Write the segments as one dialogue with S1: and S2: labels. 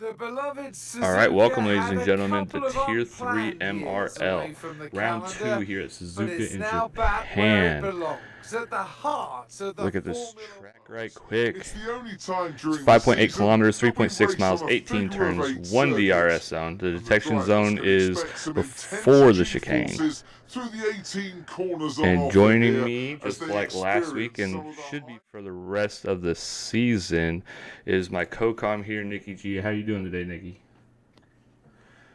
S1: The beloved
S2: All right, welcome, ladies
S1: had
S2: and
S1: a
S2: gentlemen, to
S1: couple of
S2: Tier 3
S1: unplanned years away
S2: MRL.
S1: from the
S2: Round 2
S1: calendar,
S2: here at
S1: but
S2: Suzuka
S1: it's
S2: in
S1: now back where it
S2: Japan.
S1: belongs, at the heart of the
S2: Look at this
S1: Formula
S2: track
S1: One.
S2: right quick.
S3: It's the only time
S2: It's
S3: during the
S2: 5.8
S3: season
S2: kilometers,
S3: that we
S2: 3.6
S3: race
S2: miles,
S3: on a
S2: 18
S3: figure of
S2: turns,
S3: 8
S2: 1 DRS
S3: circuit.
S2: zone. The
S3: And the
S2: detection
S3: drivers
S2: zone
S3: can
S2: is
S3: expect some
S2: before
S3: intense
S2: the chicane.
S3: G-forces through the 18 corners on
S2: And
S3: offer
S2: joining
S3: here
S2: me,
S3: as
S2: just
S3: they
S2: like last week
S3: experience
S2: and
S3: some of the
S2: should be for the rest of the season, is my co-com here, NickyG. How you doing today, Nicky?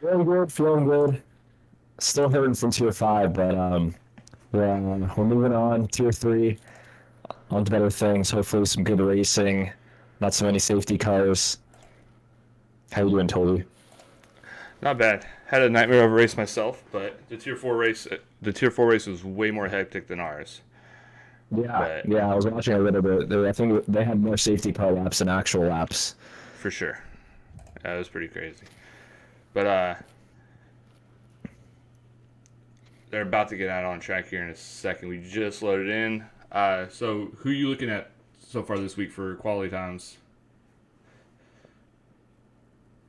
S4: Feeling good, feeling good. Still hurting from tier 5, but we're moving on. Tier 3, on to better things. Hopefully, some good racing. Not so many safety cars. How you doing, Toby?
S2: Not bad. Had a nightmare of a race myself, but the Tier 4 race was way more hectic than ours.
S4: Yeah, I was watching a little bit. I think they had more safety car laps than actual laps.
S2: For sure. That was pretty crazy. But they're about to get out on track here in a second. We just loaded in. So who are you looking at so far this week for quality times?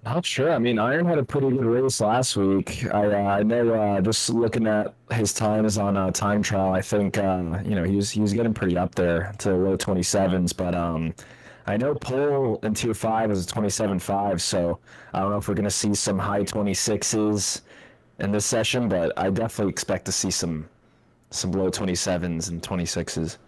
S4: Not sure. I mean, Iron had a pretty good race last week. I know just looking at his times on time trial, I think he was getting pretty up there to low 27s. But I know pole in tier 5 is a 27.5, so I don't know if we're gonna see some high 26s in this session, but I definitely expect to see some low 27s and 26s.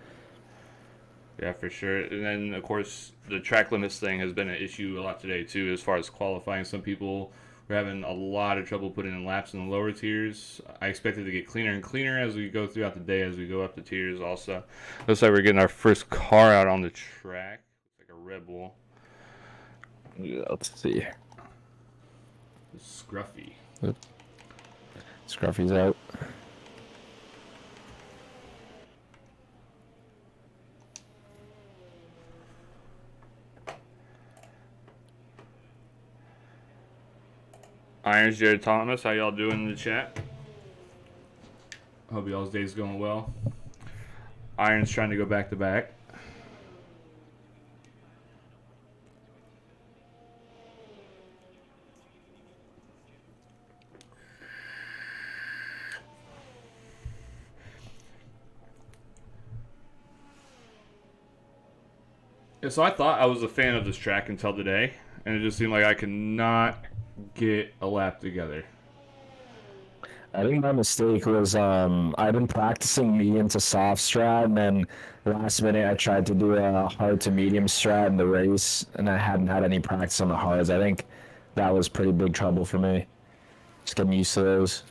S2: Yeah, for sure. And then, of course, the track limits thing has been an issue a lot today, too, as far as qualifying. Some people were having a lot of trouble putting in laps in the lower tiers. I expect it to get cleaner and cleaner as we go throughout the day, as we go up the tiers also. Looks like we're getting our first car out on the track. Looks like a Red Bull.
S4: Yeah, let's see.
S2: Scruffy.
S4: Scruffy's out.
S2: Irons, Jared Thomas, how y'all doing in the chat? Hope y'all's day's going well. Irons trying to go back to back. Yeah, so I thought I was a fan of this track until today, and it just seemed like I could not get a lap together.
S4: I think my mistake was I've been practicing medium to soft strat, and then last minute I tried to do a hard to medium strat in the race, and I hadn't had any practice on the hards. I think that was pretty big trouble for me. Just getting used to those.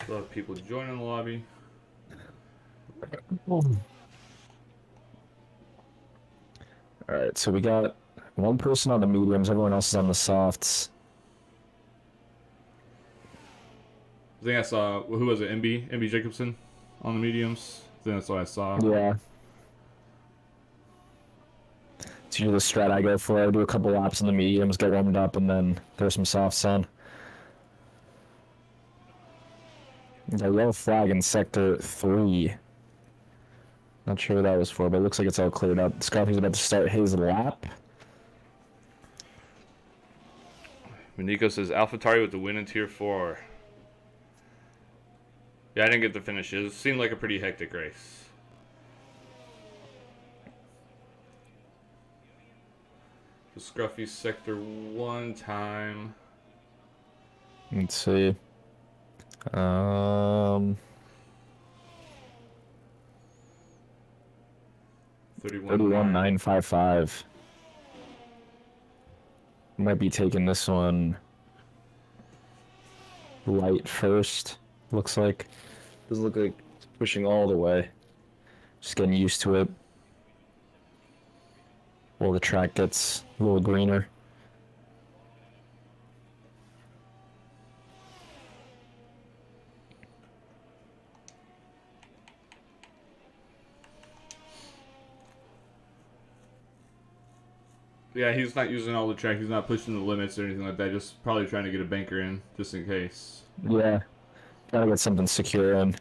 S2: Still have people joining the lobby.
S4: All right, so we got one person on the mediums, everyone else is on the softs.
S2: I think I saw, who was it, MB Jacobson on the mediums. I think that's what I saw.
S4: Yeah. It's usually the strat I go for. I do a couple laps in the mediums, get warmed up, and then throw some softs on. The yellow flag in sector 3. Not sure what that was for, but it looks like it's all cleared up. Scarpy's about to start his lap.
S2: Nico says AlphaTauri with the win in Tier 4. Yeah, I didn't get the finishes. Seemed like a pretty hectic race. The Scruffy Sector 1 time.
S4: Let's see. 31.955. Might be taking this one light first. Looks like. Doesn't look like it's pushing all the way. Just getting used to it. While the track gets a little greener.
S2: Yeah, he's not using all the track. He's not pushing the limits or anything like that. Just probably trying to get a banker in, just in case.
S4: Yeah. Gotta get something secure in.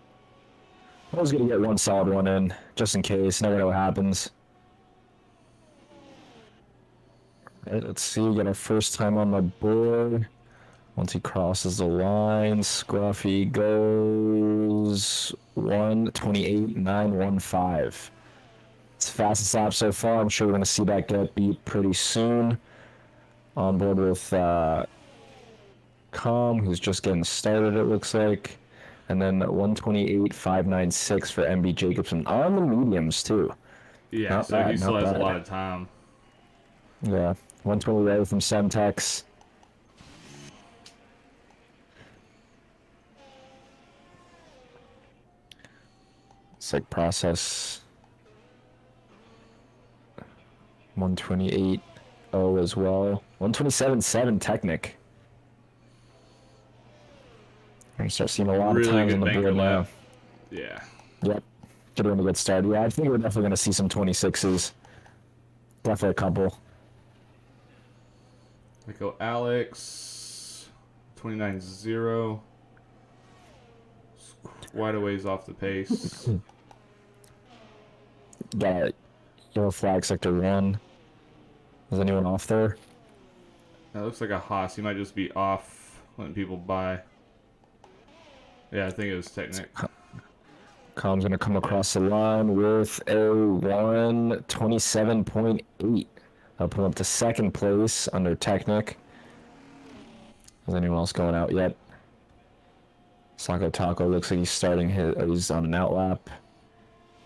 S4: I was gonna get one solid one in, just in case. Never know what happens. Right, let's see. We got our first time on the board. Once he crosses the line, Scruffy goes 1:28.915. It's the fastest lap so far. I'm sure we're going to see that get beat pretty soon. On board with Com, who's just getting started, it looks like. And then 1:28.596 for MB Jacobson on the mediums, too.
S2: Yeah,
S4: Not
S2: so
S4: bad,
S2: he still
S4: not
S2: has a
S4: bad.
S2: lot of time.
S4: Yeah, 120 there from Semtex. It's like process 128.0 as well. 127.7 Technic. We're gonna start seeing a lot
S2: Really
S4: of times
S2: good
S4: on the
S2: banker
S4: board now.
S2: lap. Yeah.
S4: Yep. Get him to get started. Yeah, I think we're definitely gonna see some 26s. Definitely a couple.
S2: We go Alex. 29-0. Quite a ways off the pace.
S4: Got yellow flag sector 1. Is anyone off there?
S2: That looks like a Haas. He might just be off letting people by. Yeah, I think it was Technic.
S4: Com's gonna come across the line with a 1:27.8. I'll put him up to second place under Technic. Is anyone else going out yet? Sako Taco looks like he's starting he's on an outlap.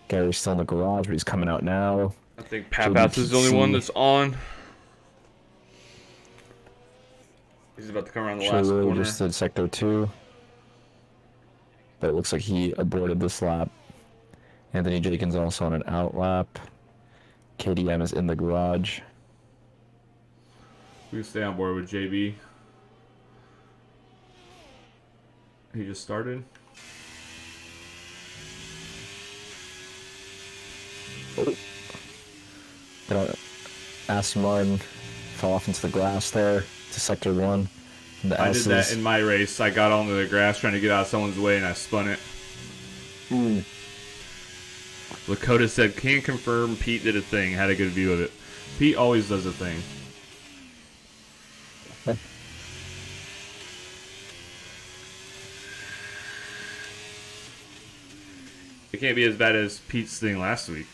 S4: Gary's still in the garage, but he's coming out now.
S2: I think Papats is the only one that's on. He's about to come around the last
S4: Really
S2: corner.
S4: just did sector 2. But it looks like he aborted this lap. Anthony Jenkins also on an outlap. KDM is in the garage.
S2: We can stay on board with JB. He just started.
S4: Aston Martin fell off into the grass there to sector 1. The
S2: I did that in my race. I got onto the grass trying to get out of someone's way and I spun it. Lakota said, "Can confirm Pete did a thing. Had a good view of it." Pete always does a thing. It can't be as bad as Pete's thing last week.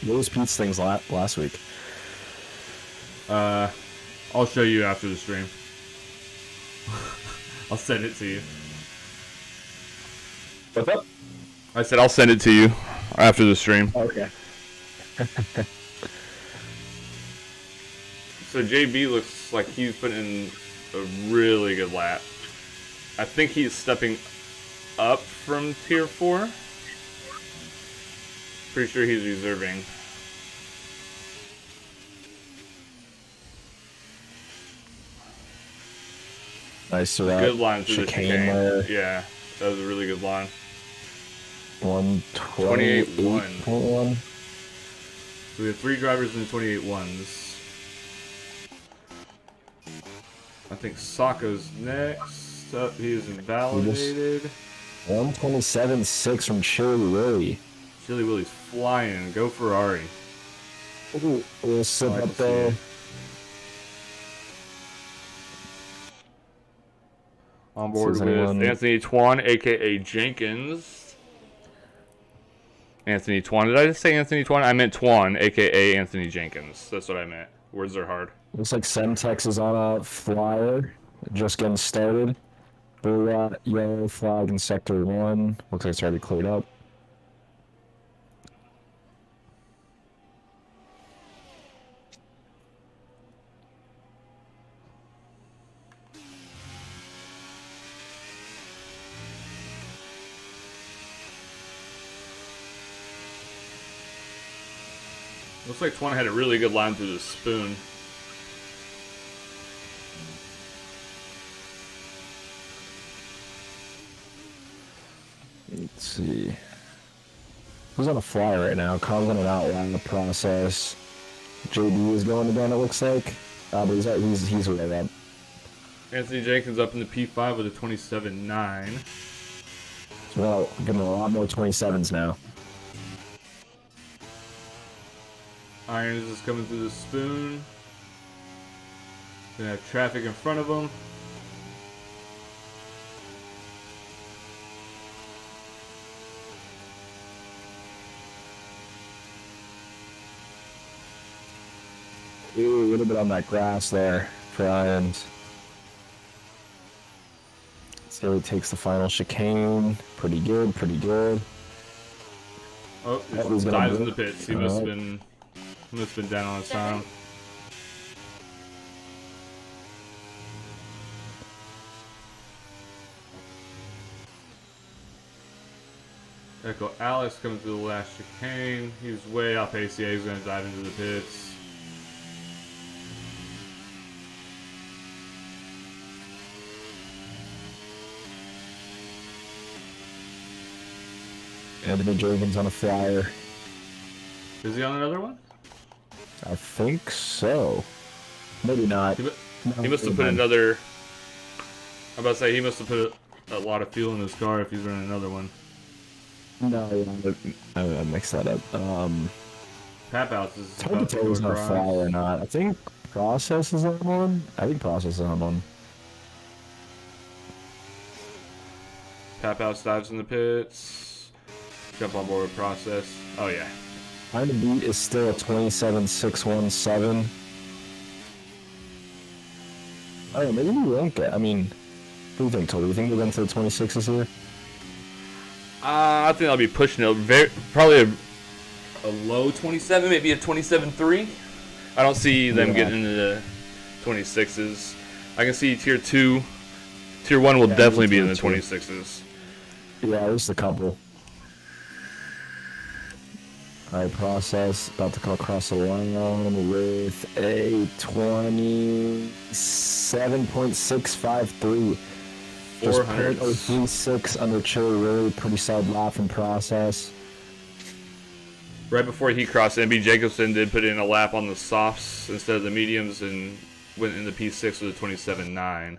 S4: What was Pete's things last week?
S2: I'll show you after the stream. I'll send it to you.
S4: What's up?
S2: I said I'll send it to you after the stream.
S4: Okay.
S2: So JB looks like he's putting in a really good lap. I think he's stepping up from tier 4. Pretty sure he's reserving.
S4: Nice to
S2: Good line through the
S4: chicane
S2: chicane.
S4: there.
S2: Yeah, that was a really good line.
S4: 128.1.
S2: So we have 3 drivers in the 28.1s. I think Sako's next. Up, he is invalidated.
S4: 127.6 from Chili Willie.
S2: Chili Willie's flying. Go Ferrari.
S4: Ooh, a little slip
S2: I like
S4: up
S2: to see
S4: there.
S2: it. On board
S4: Says
S2: with
S4: anyone-
S2: Anthony Twan, aka Jenkins. Anthony Twan. Did I just say Anthony Twan? I meant Twan, aka Anthony Jenkins. That's what I meant. Words are hard.
S4: Looks like Semtex is on a flyer. Just getting started. Blue yellow flag in sector 1. Looks like it's already cleared up.
S2: Looks like Twan had a really good line through the spoon.
S4: Let's see. Who's on a flyer right now? Com's on an outline the process. JB is going again, it looks like. But he's way up.
S2: Anthony Jenkins up in the P5 with a 27.9.
S4: So we're getting a lot more 27s now.
S2: Irons is coming through the spoon. Gonna have traffic in front of him.
S4: Ooh, a little bit on that grass there for Irons. So he takes the final chicane. Pretty good, pretty good.
S2: Oh,
S4: he's
S2: he
S4: gonna
S2: dives
S4: do
S2: in the
S4: it.
S2: pits. He must have been down on his time. Echo Alex coming through the last chicane. He's way off ACA. He's going to dive into the pits.
S4: Anthony Jorgen's on a flyer.
S2: Is he on another one?
S4: I think so. Maybe not.
S2: He must have put another... I'm about to say he must have put a lot of fuel in his car if he's running another one.
S4: No, I mixed that up.
S2: Tap outs is
S4: It's hard to
S2: about to
S4: tell
S2: go
S4: who's on a
S2: across.
S4: flyer or not. I think Process is on one. I think Process is on one.
S2: Tap outs dives in the pits. Jump on board with Process. Oh yeah.
S4: Time to beat is still a 27.617. Oh, maybe we won't get. I mean, what do you think, Toby? Do you think we'll get into the 26s here?
S2: I think I'll be pushing it. Probably a low 27, maybe a 27.3. I don't see them getting into the 26s. I can see tier 2. Tier 1 will definitely be in the 26s.
S4: Yeah, at least a couple. Alright, Process about to come across the line with a 27.653. Just
S2: 400.
S4: 0.036 under Cherry Road. Pretty solid lap from Process.
S2: Right before he crossed, MB Jacobson did put in a lap on the softs instead of the mediums and went in the P6 with a 27.9.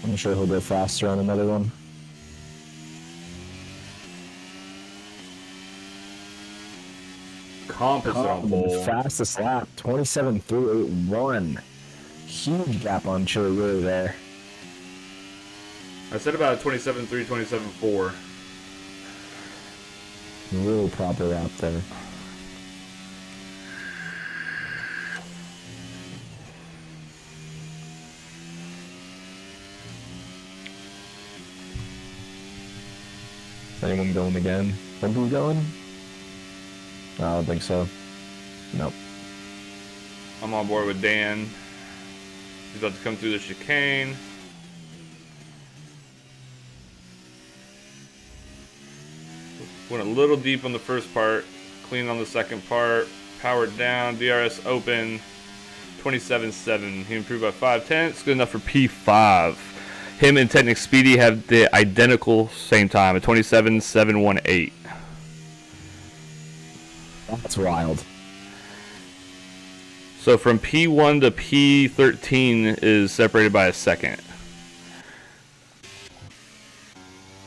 S4: I'm sure he'll go faster on another one.
S2: Composite on pole.
S4: Fastest lap, 27.381. Huge gap on Cherry Road there.
S2: I said about a 27.3, 27.4.
S4: Real proper lap there. Is anyone going again? Think we going? No, I don't think so. Nope.
S2: I'm on board with Dan. He's about to come through the chicane. Went a little deep on the first part, clean on the second part, powered down, DRS open, 27.7. He improved by 5/10. Good enough for P5. Him and Technic Speedy have the identical same time, a 27.718.
S4: That's wild.
S2: So from P1 to P13 is separated by a second.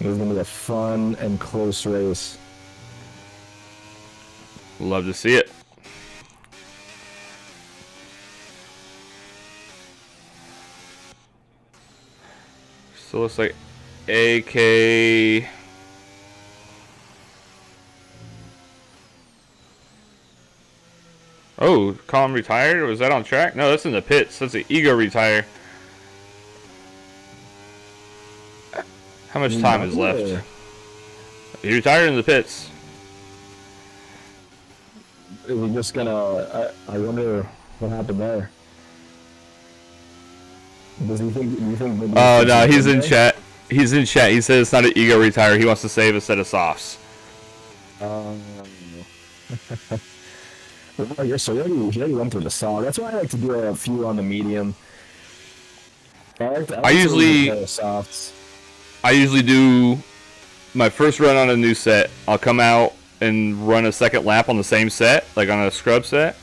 S4: It was going to be a fun and close race.
S2: Love to see it. So it looks like AK. Oh, Colin retired? Was that on track? No, that's in the pits. That's an ego retire. How much time is left? He retired in the pits.
S4: Is he just gonna? I wonder what happened there. Does he think? Do you think?
S2: Oh no, he's in chat. He's in chat. He says it's not an ego retire. He wants to save a set of softs.
S4: Oh, you're so he already went through the saw. That's why I like to do a few on the medium. I
S2: usually
S4: softs.
S2: I usually do my first run on a new set. I'll come out and run a second lap on the same set, like on a scrub set.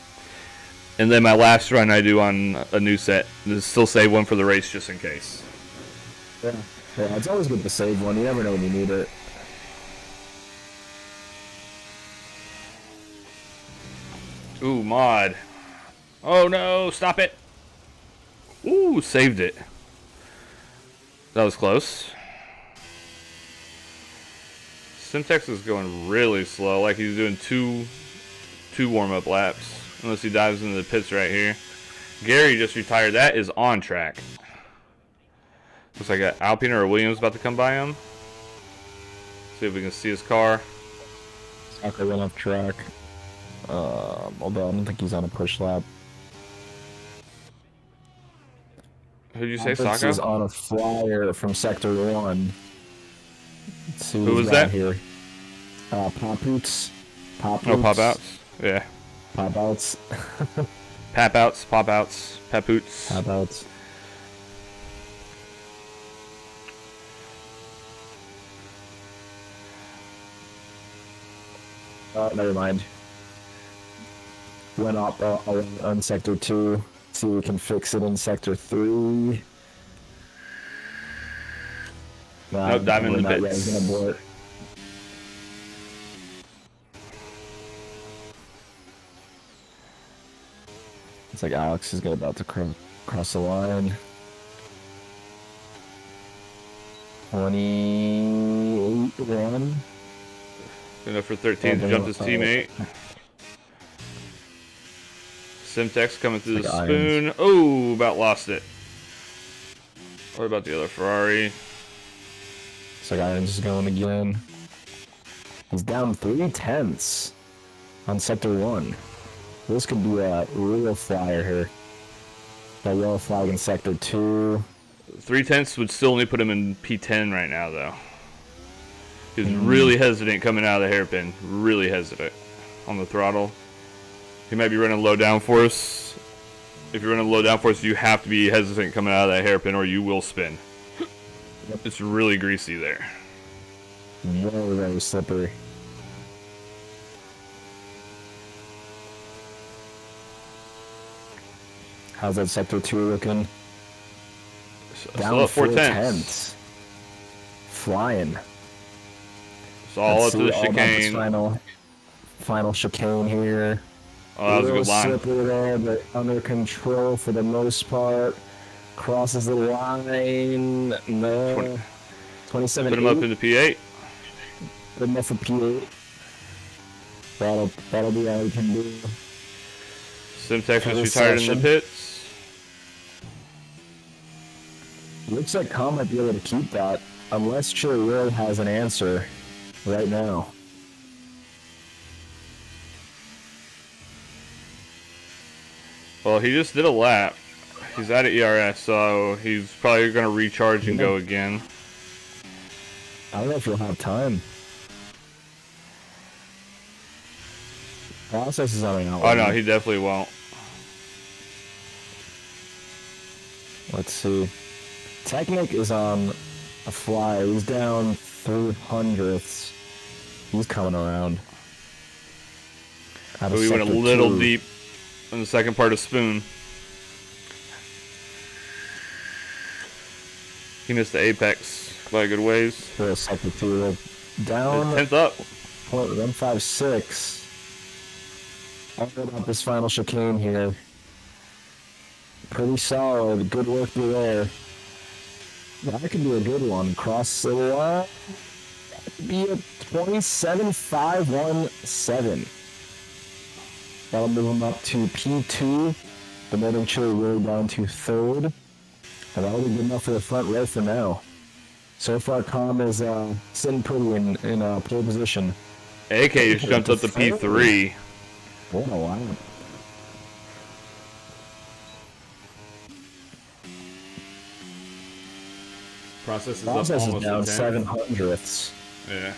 S2: And then my last run I do on a new set. Just still save one for the race just in case.
S4: Yeah, it's always good to save one. You never know when you need it.
S2: Ooh, mod. Oh no, stop it. Ooh, saved it. That was close. Simtex is going really slow, like he's doing two warm-up laps. Unless he dives into the pits right here. Gary just retired. That is on track. Looks like an Alpine or a Williams about to come by him. See if we can see his car.
S4: Soccer went off track. Although I don't think he's on a push lap.
S2: Who'd you say,
S4: This
S2: Saka?
S4: is on a flyer from Sector 1. Let's see
S2: Who
S4: who's
S2: was that?
S4: here. Pop-outs.
S2: Oh, pop-outs? Yeah.
S4: Pop-outs.
S2: Pap-outs, pop-outs, papoots.
S4: Pop-outs. Never mind. Went up on Sector 2. See if we can fix it in Sector 3.
S2: Nope, dive in the
S4: not yet.
S2: pits.
S4: He's gonna blow it. It's like Alex is about to cross the line. 28 run.
S2: Enough for 13 to jump his teammate. Simtex coming through the
S4: Like
S2: spoon. Oh, about lost it. What about the other Ferrari?
S4: It's like Irons is going again. He's down 3/10 on Sector 1. This could be a real flyer here. That yellow flag in Sector 2.
S2: 3/10 would still only put him in P10 right now, though. He's really hesitant coming out of the hairpin. Really hesitant on the throttle. He might be running low downforce. If you're running low downforce, you have to be hesitant coming out of that hairpin or you will spin. It's really greasy there.
S4: Very, very slippery. How's that Sector 2 looking?
S2: Still at 4/10.
S4: Flying.
S2: It's all up to the
S4: Let's see all about this
S2: chicane.
S4: final chicane here.
S2: Oh, that was a good line.
S4: Slippery there, but under control for the most part. Crosses the line. No. 27.
S2: Put him up into P8.
S4: Good enough for P8. That'll be all we can do.
S2: Simtex
S4: For
S2: was
S4: this
S2: retired in
S4: session.
S2: the pits.
S4: Looks like Khan might be able to keep that, unless Chiril has an answer right now.
S2: Well, he just did a lap. He's out of ERS, so he's probably going to recharge and go again.
S4: I don't know if you'll have time. Process is on an
S2: Oh, no, he definitely won't.
S4: Let's see. Technic is on a flyer. He's down 300ths. He's coming around. Out
S2: So
S4: of
S2: we went a
S4: Sector
S2: little
S4: 2.
S2: deep in the second part of Spoon. He missed the apex by a good ways.
S4: For a Sector 2. Down
S2: 10th up.
S4: 0.156. I don't know about this final chicane here. Pretty solid. Good work through there. That could be a good one. Cross the line. That could be a 27.517. That'll move him up to P2. The Northern Chili really down to 3rd. And that'll be good enough for the front row for now. So far, Calm is sitting pretty in pole position.
S2: AK just jumped up to P3.
S4: What a lineup.
S2: Process is
S4: Process
S2: up
S4: is
S2: almost
S4: down
S2: to 10.
S4: 700ths.
S2: Yeah.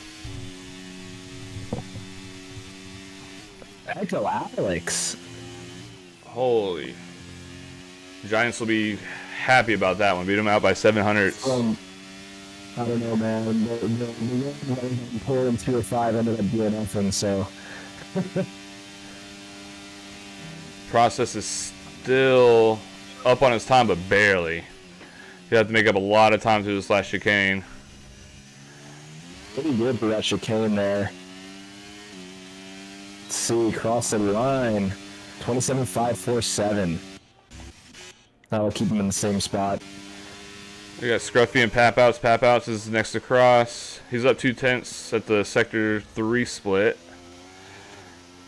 S4: Echo Alex.
S2: Holy. Giants will be happy about that one. Beat him out by 700.
S4: I don't know, man. The pull in 2 or 5 ended up doing nothing, so.
S2: Process is still up on his time, but barely. He had to make up a lot of time through this last chicane.
S4: Pretty good for that chicane there. Let's see, cross the line. 27.547. That'll keep him in the same spot.
S2: We got Scruffy and Papouts. Papouts is next across. He's up 2/10 at the sector 3 split.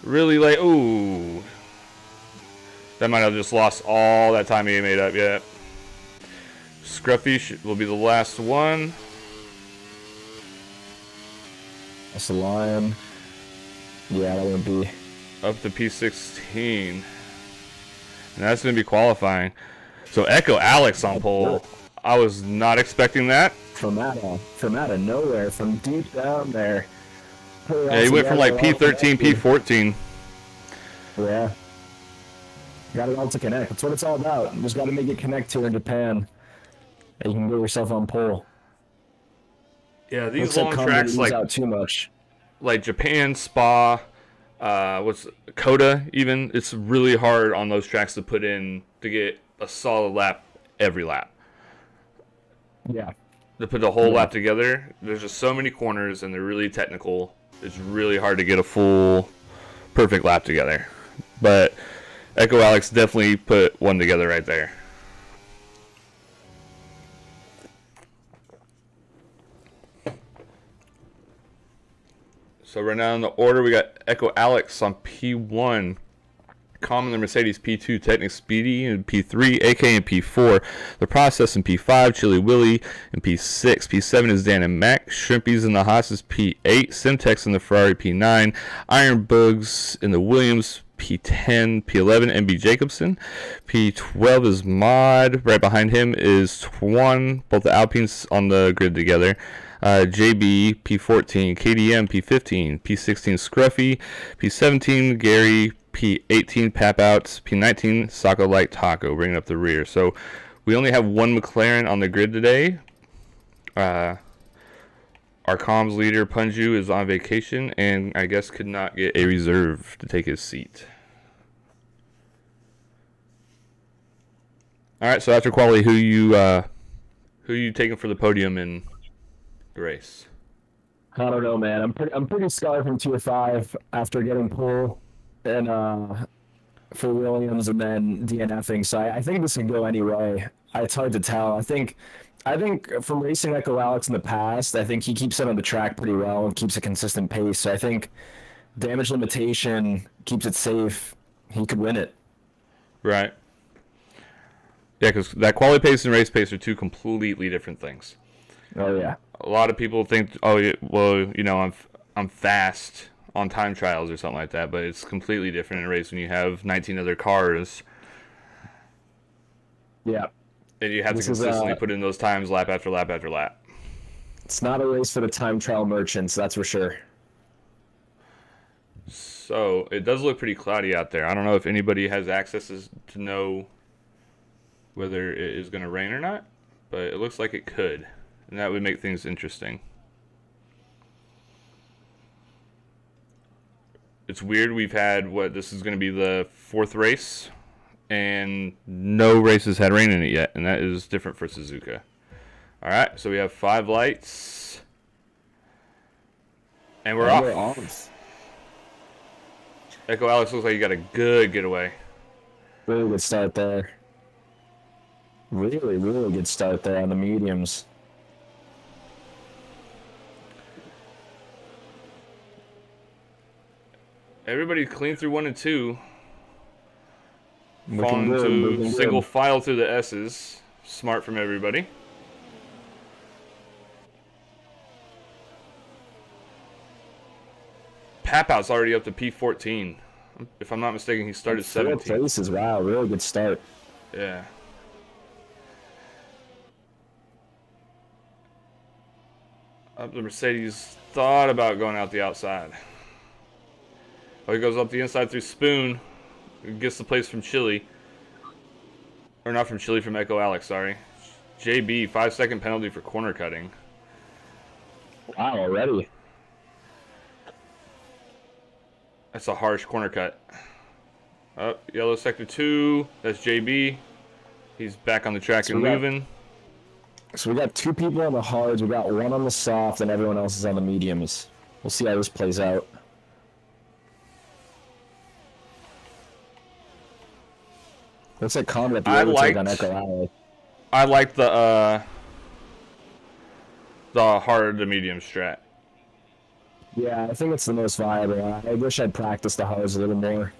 S2: Really late. Ooh. That might have just lost all that time he made up yet. Scruffy will be the last one.
S4: That's the Lion. Yeah, that wouldn't be.
S2: Up to P16. And that's going to be qualifying. So Echo Alex on pole. I was not expecting that.
S4: From out of nowhere, from deep down there.
S2: Yeah, he went from like P13, P14.
S4: Yeah. Got it all to connect. That's what it's all about. You just got to make it connect here in Japan. And you can get yourself on pole.
S2: Yeah, these
S4: Looks
S2: long tracks like
S4: out too much.
S2: Like Japan, Spa, what's Coda even, it's really hard on those tracks to put in to get a solid lap every lap.
S4: Yeah.
S2: To put the whole lap together, there's just so many corners and they're really technical. It's really hard to get a full perfect lap together. But Echo Alex definitely put one together right there. So right now in the order, we got Echo Alex on P1, Common the Mercedes P2, Technic Speedy in P3, AK in P4, The Process in P5, Chili Willy in P6, P7 is Dan and Mac, Shrimpies in the Haas is P8, Simtex in the Ferrari P9, Iron Bugs in the Williams P10, P11 MB Jacobson, P12 is Mod, right behind him is Twan, both the Alpines on the grid together. JB, P14, KDM, P15, P16, Scruffy, P17, Gary, P18, Papouts, P19, Sako Light Taco, bringing up the rear. So we only have one McLaren on the grid today. Our comms leader, Punju, is on vacation and I guess could not get a reserve to take his seat. All right, so after quality, who you taking for the podium in the race?
S4: I don't know, man. I'm pretty scarred from Tier 5 after getting pole and for Williams and then DNFing. So I think this can go any way. It's hard to tell. I think from racing Echo Alex in the past, I think he keeps it on the track pretty well and keeps a consistent pace. So I think damage limitation keeps it safe. He could win it. Right.
S2: Yeah, because that quality pace and race pace are two completely different things.
S4: Oh yeah.
S2: A lot of people think, oh, well, you know, I'm fast on time trials or something like that, but it's completely different in a race when you have 19 other cars.
S4: Yeah.
S2: And you have to consistently put in those times lap after lap after lap.
S4: It's not a race for the time trial merchants, that's for sure.
S2: So it does look pretty cloudy out there. I don't know if anybody has access to know whether it is going to rain or not, but it looks like it could. And that would make things interesting. It's weird. We've had, this is going to be the 4th race, and no races had rain in it yet, and that is different for Suzuka. All right, so we have 5 lights, and we're off. Echo Alex looks like you got a good getaway.
S4: Really good start there. Really, really good start there on the mediums.
S2: Everybody clean through 1 and 2.
S4: Looking
S2: Falling
S4: good,
S2: to
S4: looking
S2: single
S4: good.
S2: file through the S's. Smart from everybody. Papou's already up to P14. If I'm not mistaken, he started 17th.
S4: 4 places, wow, really good start.
S2: Yeah. Up the Mercedes thought about going out the outside. Oh, he goes up the inside through Spoon. Gets the place from Chili. Or not from Chili, from Echo Alex, sorry. JB, 5-second penalty for corner cutting.
S4: Wow, already.
S2: That's a harsh corner cut. Oh, yellow sector 2. That's JB. He's back on the track and moving.
S4: So we got 2 people on the hards, we got 1 on the soft, and everyone else is on the mediums. We'll see how this plays out. Looks like Calm got the
S2: I
S4: overtake
S2: liked-
S4: on Echo Alley.
S2: I like the hard to medium strat.
S4: Yeah, I think it's the most viable. I wish I'd practiced the hards a little more.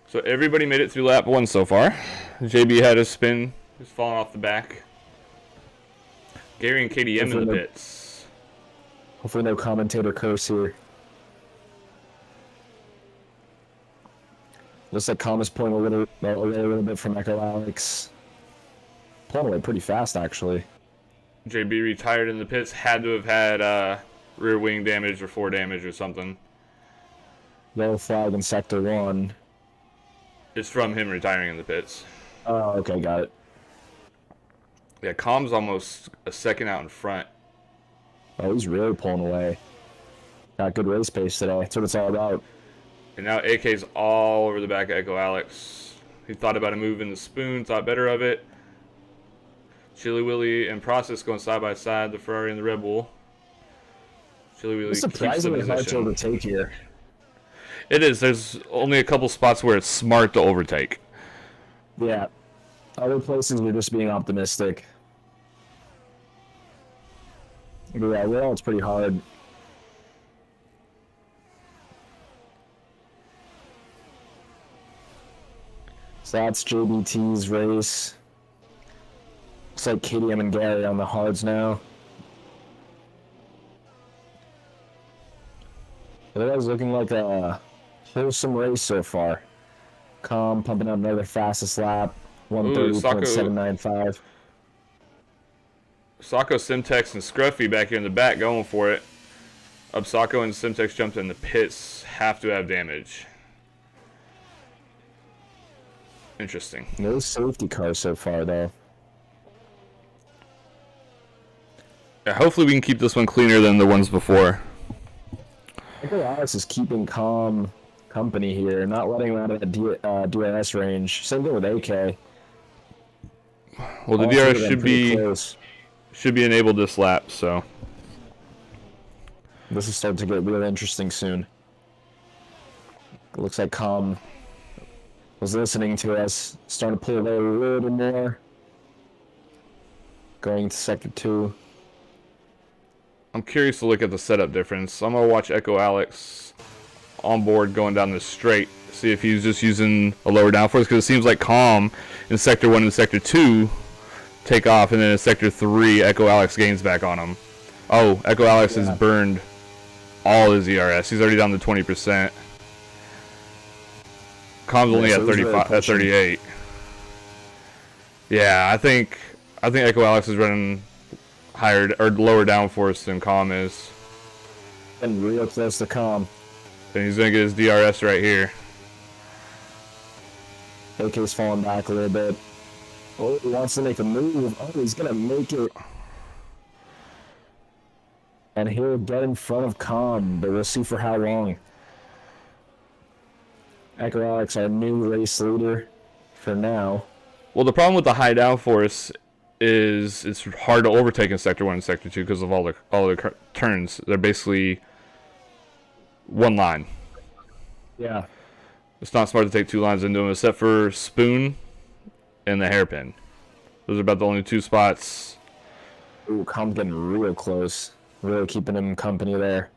S2: So everybody made it through lap 1 so far. JB had a spin. He's falling off the back. Gary and KDM in the pits.
S4: Hopefully no commentator curse here. Looks like Calm is pulling a little bit from Echo Alex. Pulling away pretty fast, actually.
S2: JB retired in the pits. Had to have had rear wing damage or fore damage or something.
S4: Yellow flag in Sector 1.
S2: It's from him retiring in the pits.
S4: Oh, okay, got it.
S2: Yeah, Calm's almost a second out in front.
S4: Oh, he's really pulling away. Got good race pace today. That's what it's all about.
S2: And now AK's all over the back of Echo Alex. He thought about a move in the spoon, thought better of it. Chili Willy and Process going side by side, the Ferrari and the Red Bull. Chili Willy
S4: It's
S2: keeps the
S4: surprisingly hard to
S2: position.
S4: overtake here.
S2: It is. There's only a couple spots where it's smart to overtake.
S4: Yeah. Other places we're just being optimistic. But yeah, well, it's pretty hard. So that's JBT's race. Looks like KDM and Gary on the hards now. Otherwise, looking like a wholesome race so far. Calm pumping out another fastest lap. 130.795.
S2: Sacco, Simtex, and Scruffy back here in the back going for it. Sacco and Simtex jumped in the pits. Have to have damage. Interesting.
S4: No safety car so far, though.
S2: Yeah, hopefully we can keep this one cleaner than the ones before.
S4: I think Alex is keeping Calm company here, not letting him out of the DRS range. Same thing with AK.
S2: Well, the
S4: All three of
S2: DRS
S4: them
S2: should
S4: pretty
S2: be
S4: close.
S2: enabled this lap, so.
S4: This is starting to get really interesting soon. It looks like Calm was listening to us, starting to pull away a little more. Going to Sector 2.
S2: I'm curious to look at the setup difference. I'm going to watch Echo Alex on board going down the straight, see if he's just using a lower downforce, because it seems like Calm in Sector 1 and Sector 2 take off, and then in Sector 3, Echo Alex gains back on him. Oh, Echo Alex has burned all his ERS. He's already down to 20%. Calm's only at
S4: so he's really
S2: 35, at
S4: pushing.
S2: 38. Yeah, I think Echo Alex is running higher or lower downforce than Calm is.
S4: And real close to Calm.
S2: And he's gonna get his DRS right here.
S4: AK's falling back a little bit. Oh, he wants to make a move. Oh, he's gonna make it. And he'll get in front of Calm, but we'll see for how long. Echo Alex, our new race leader for now.
S2: Well, the problem with the high downforce is it's hard to overtake in Sector 1 and Sector 2 because of all the turns. They're basically one line.
S4: Yeah.
S2: It's not smart to take two lines into them, except for Spoon and the hairpin. Those are about the only two spots.
S4: Ooh, Calm's getting real close. Really keeping him company there.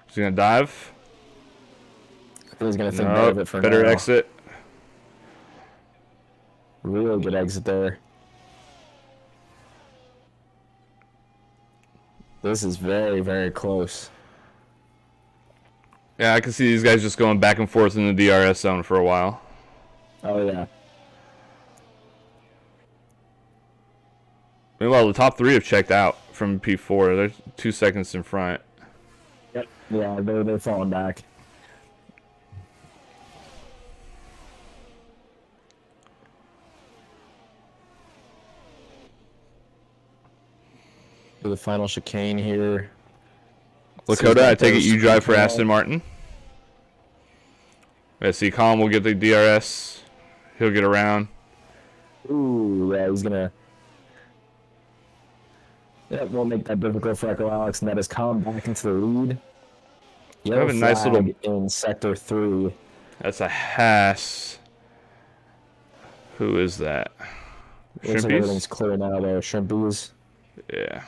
S2: Is he gonna dive?
S4: I think he's gonna think better of it for
S2: better
S4: now.
S2: exit.
S4: Real good exit there. This is very, very close.
S2: Yeah, I can see these guys just going back and forth in the DRS zone for a while.
S4: Oh, yeah.
S2: Meanwhile, the top three have checked out from P4. They're 2 seconds in front.
S4: Yep. Yeah, they're falling back. For the final chicane here.
S2: Lakota, I take it you drive for Aston Martin. Let's see, Calm will get the DRS. He'll get around.
S4: Ooh, yeah, he's gonna. Yeah, we'll make that difficult for Echo Alex, and that is Calm back into the lead. Yellow
S2: have a nice
S4: flag
S2: little-
S4: in sector 3.
S2: That's a Haas. Who is that?
S4: Looks like everything's
S2: Shrimpies?
S4: clear now there. Shrimpies.
S2: Yeah.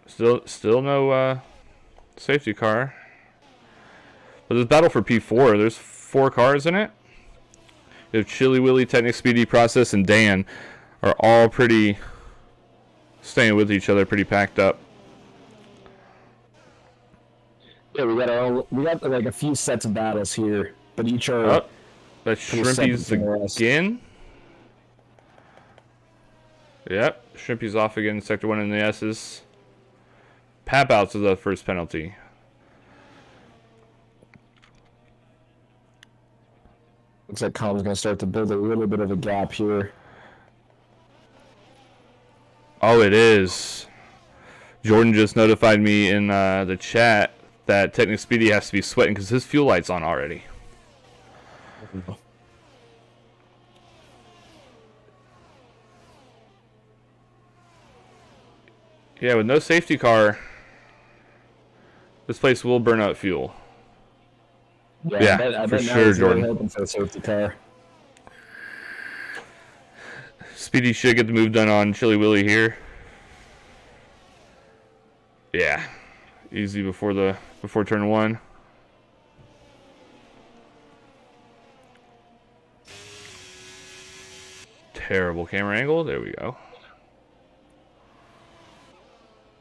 S2: Still no safety car. But this battle for P4, there's 4 cars in it. You have Chili Willy, Technic Speedy, Process, and Dan are all pretty staying with each other, pretty packed up.
S4: Yeah, we got like a few sets of battles here, but each are
S2: Oh, that's
S4: pretty separate
S2: Shrimpies
S4: from the rest.
S2: again. Yep, Shrimpies off again, Sector 1 in the S's. Pap outs is the first penalty.
S4: Looks like Com's gonna start to build a little bit of a gap here.
S2: Oh, it is. Jordan just notified me in the chat that Technic Speedy has to be sweating because his fuel light's on already. Yeah, with no safety car, this place will burn out fuel. Yeah,
S4: I
S2: for
S4: bet now
S2: sure,
S4: he's really
S2: Jordan.
S4: hoping for a safety car.
S2: Speedy should get the move done on Chili Willy here. Yeah, easy before turn 1. Terrible camera angle. There we go.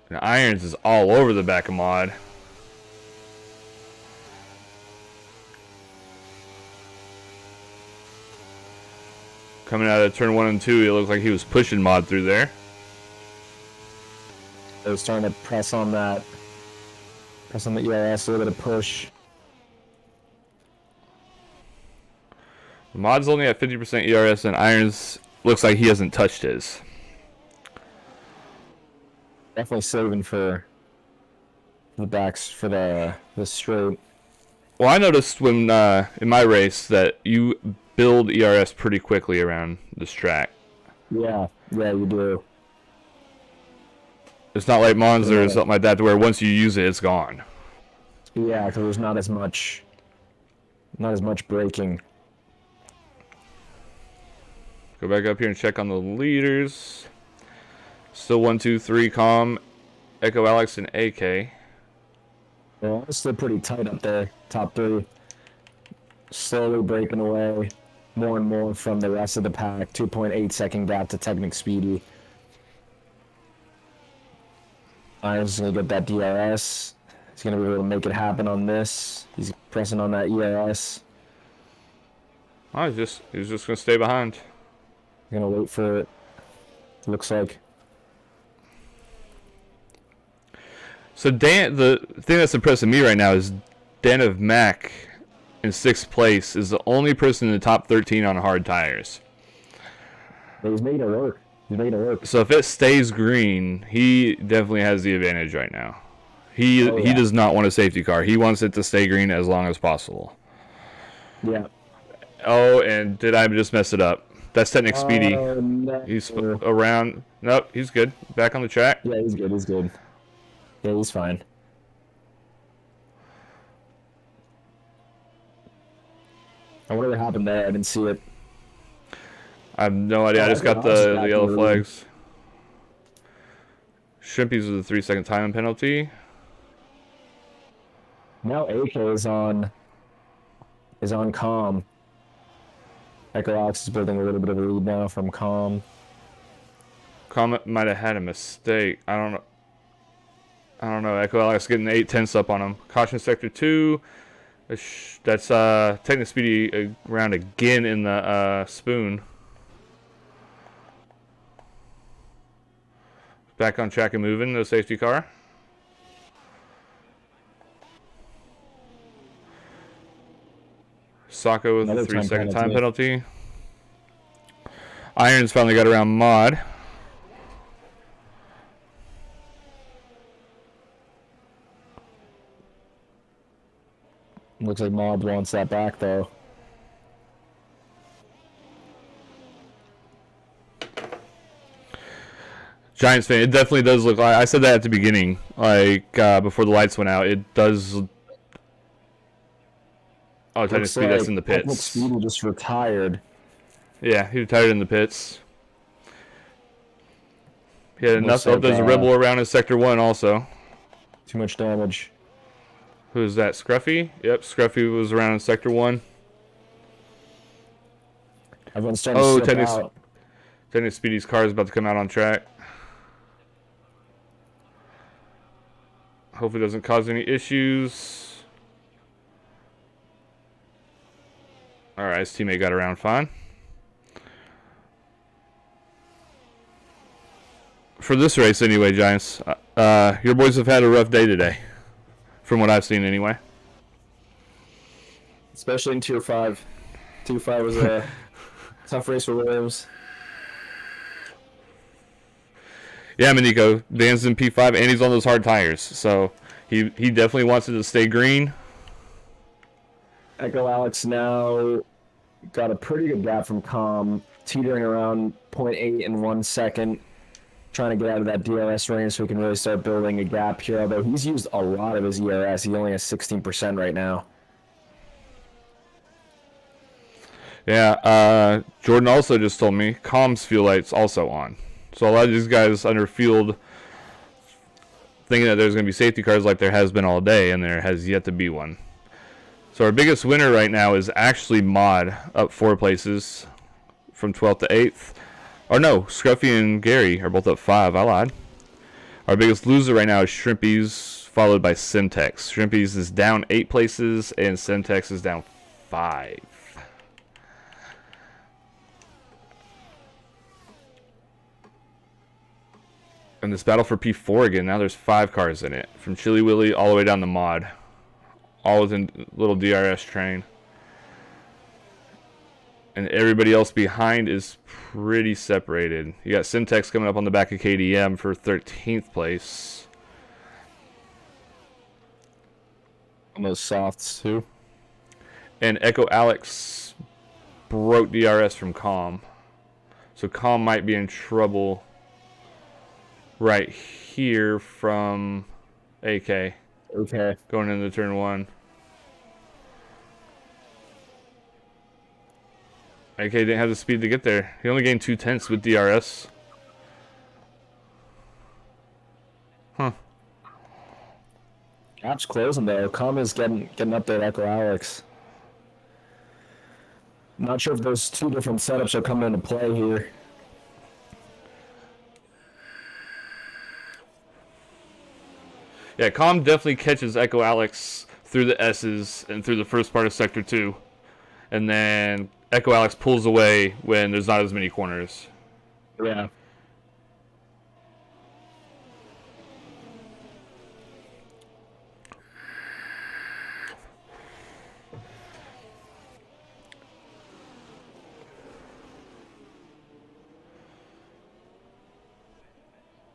S2: And Irons is all over the back of Mod. Coming out of turn 1 and 2, it looked like he was pushing Mod through there.
S4: They was trying to press on the ERS, a little bit of push.
S2: Mod's only at 50% ERS, and Irons looks like he hasn't touched his.
S4: Definitely saving for the backs for the straight.
S2: Well, I noticed when in my race that you build ERS pretty quickly around this track.
S4: Yeah, you do.
S2: It's not like Monza or something like that, to where once you use it, it's gone.
S4: Yeah, because there's not as much braking.
S2: Go back up here and check on the leaders. Still 1, 2, 3, Calm, Echo Alex, and AK.
S4: Well, it's still pretty tight up there. Top 3. Slowly breaking away more and more from the rest of the pack. 2.8 second gap to Technic Speedy. Irons is going to get that DRS. He's going to be able to make it happen on this. He's pressing on that ERS.
S2: Oh, he's just going to stay behind.
S4: Going to wait for it. Looks like.
S2: So Dan, the thing that's impressing me right now is Dan of Mac in 6th place is the only person in the top 13 on hard tires.
S4: But he's made it work.
S2: So if it stays green, he definitely has the advantage right now. He does not want a safety car. He wants it to stay green as long as possible.
S4: Yeah.
S2: Oh, and did I just mess it up? That's Technic Speedy.
S4: No.
S2: He's around. Nope, he's good. Back on the track.
S4: Yeah, he's good. Yeah, he's fine. I wonder what happened there. I didn't see it.
S2: I have no idea. I just got the yellow flags. Shrimpies with a 3-second time penalty.
S4: Now AK is on calm. Echo Alex is building a little bit of a lead now from calm.
S2: Comet might have had a mistake. I don't know. Echo Alex getting 8/10 up on him. Caution sector 2. That's Technic Speedy around again in the spoon. Back on track and moving. No safety car. Sacco with a 3-second time penalty. Irons finally got around Mod.
S4: Looks like Mod wants that back though.
S2: Giants fan, it definitely does look like, I said that at the beginning, like before the lights went out. It does. Oh, Titus Speed, that's in the pits.
S4: Speed just retired.
S2: Yeah, he retired in the pits. Yeah, enough.
S4: like,
S2: There's a rebel around in Sector 1 also.
S4: Too much damage.
S2: Who's that? Scruffy? Yep, Scruffy was around in Sector 1.
S4: Everyone's starting to slip out.
S2: Tennis Speedy's car is about to come out on track. Hopefully it doesn't cause any issues. Alright, his teammate got around fine. For this race anyway, Giants, your boys have had a rough day today. From what I've seen anyway.
S4: Especially in Tier 5. Tier 5 was a tough race for Williams.
S2: Yeah, Manico, Dan's in P5 and he's on those hard tires. So he definitely wants it to stay green.
S4: Echo Alex now got a pretty good gap from Com, teetering around 0.8 in 1 second. Trying to get out of that DRS range so we can really start building a gap here, although he's used a lot of his ERS. He only has 16% right now.
S2: Yeah, Jordan also just told me Com's fuel light's also on. So a lot of these guys under field thinking that there's going to be safety cars like there has been all day, and there has yet to be one. So our biggest winner right now is actually Mod, up 4 places from 12th to 8th. Or no, Scruffy and Gary are both up 5. I lied. Our biggest loser right now is Shrimpies, followed by Syntex. Shrimpies is down 8 places, and Syntex is down 5. And this battle for P4 again, now there's 5 cars in it. From Chili Willy all the way down to Mod. All within little DRS train. And everybody else behind is pretty separated. You got Syntex coming up on the back of KDM for 13th place.
S4: On those softs, too.
S2: And Echo Alex broke DRS from Com. So Com might be in trouble right here from AK.
S4: Okay.
S2: Going into turn 1. AK didn't have the speed to get there. He only gained 2/10 with DRS. Huh.
S4: Gap's closing though. Kama's getting up there, Echo Alex. Not sure if those 2 different setups are coming into play here.
S2: Yeah, Com definitely catches Echo Alex through the S's and through the first part of Sector 2. And then Echo Alex pulls away when there's not as many corners.
S4: Yeah.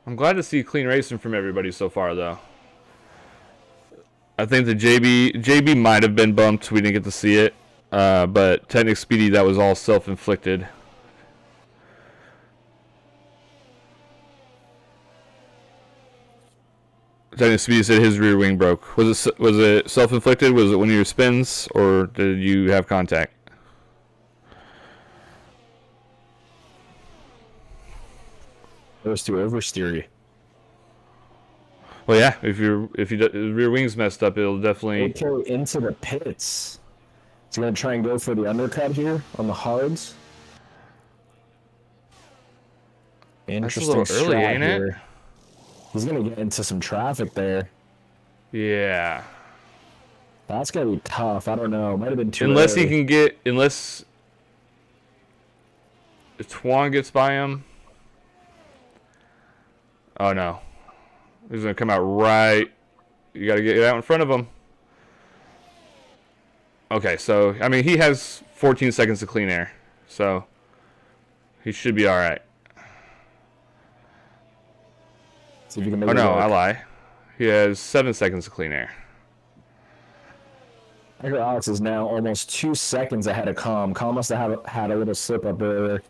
S2: I'm glad to see clean racing from everybody so far, though. I think the JB might have been bumped. We didn't get to see it. But Technic Speedy, that was all self-inflicted. Technic Speedy said his rear wing broke. Was it self-inflicted? Was it one of your spins, or did you have contact?
S4: It was too oversteery.
S2: Well, yeah. If your rear wing's messed up, it'll definitely.
S4: Okay, into the pits. He's gonna try and go for the undercut here on the hards. Interesting.
S2: That's a little early, ain't it?
S4: He's gonna get into some traffic there.
S2: Yeah.
S4: That's gonna be tough. I don't know. Might have been too.
S2: Unless
S4: early.
S2: he can get, unless if Twan gets by him. Oh no. He's gonna come out right. You gotta get out in front of him. Okay, so I mean he has 14 seconds of clean air, so he should be all right.
S4: See if you can make
S2: Oh
S4: it
S2: no,
S4: work.
S2: I lie. He has 7 seconds of clean air.
S4: I hear Alex is now almost 2 seconds ahead of Com. Com must have had a little slip up there.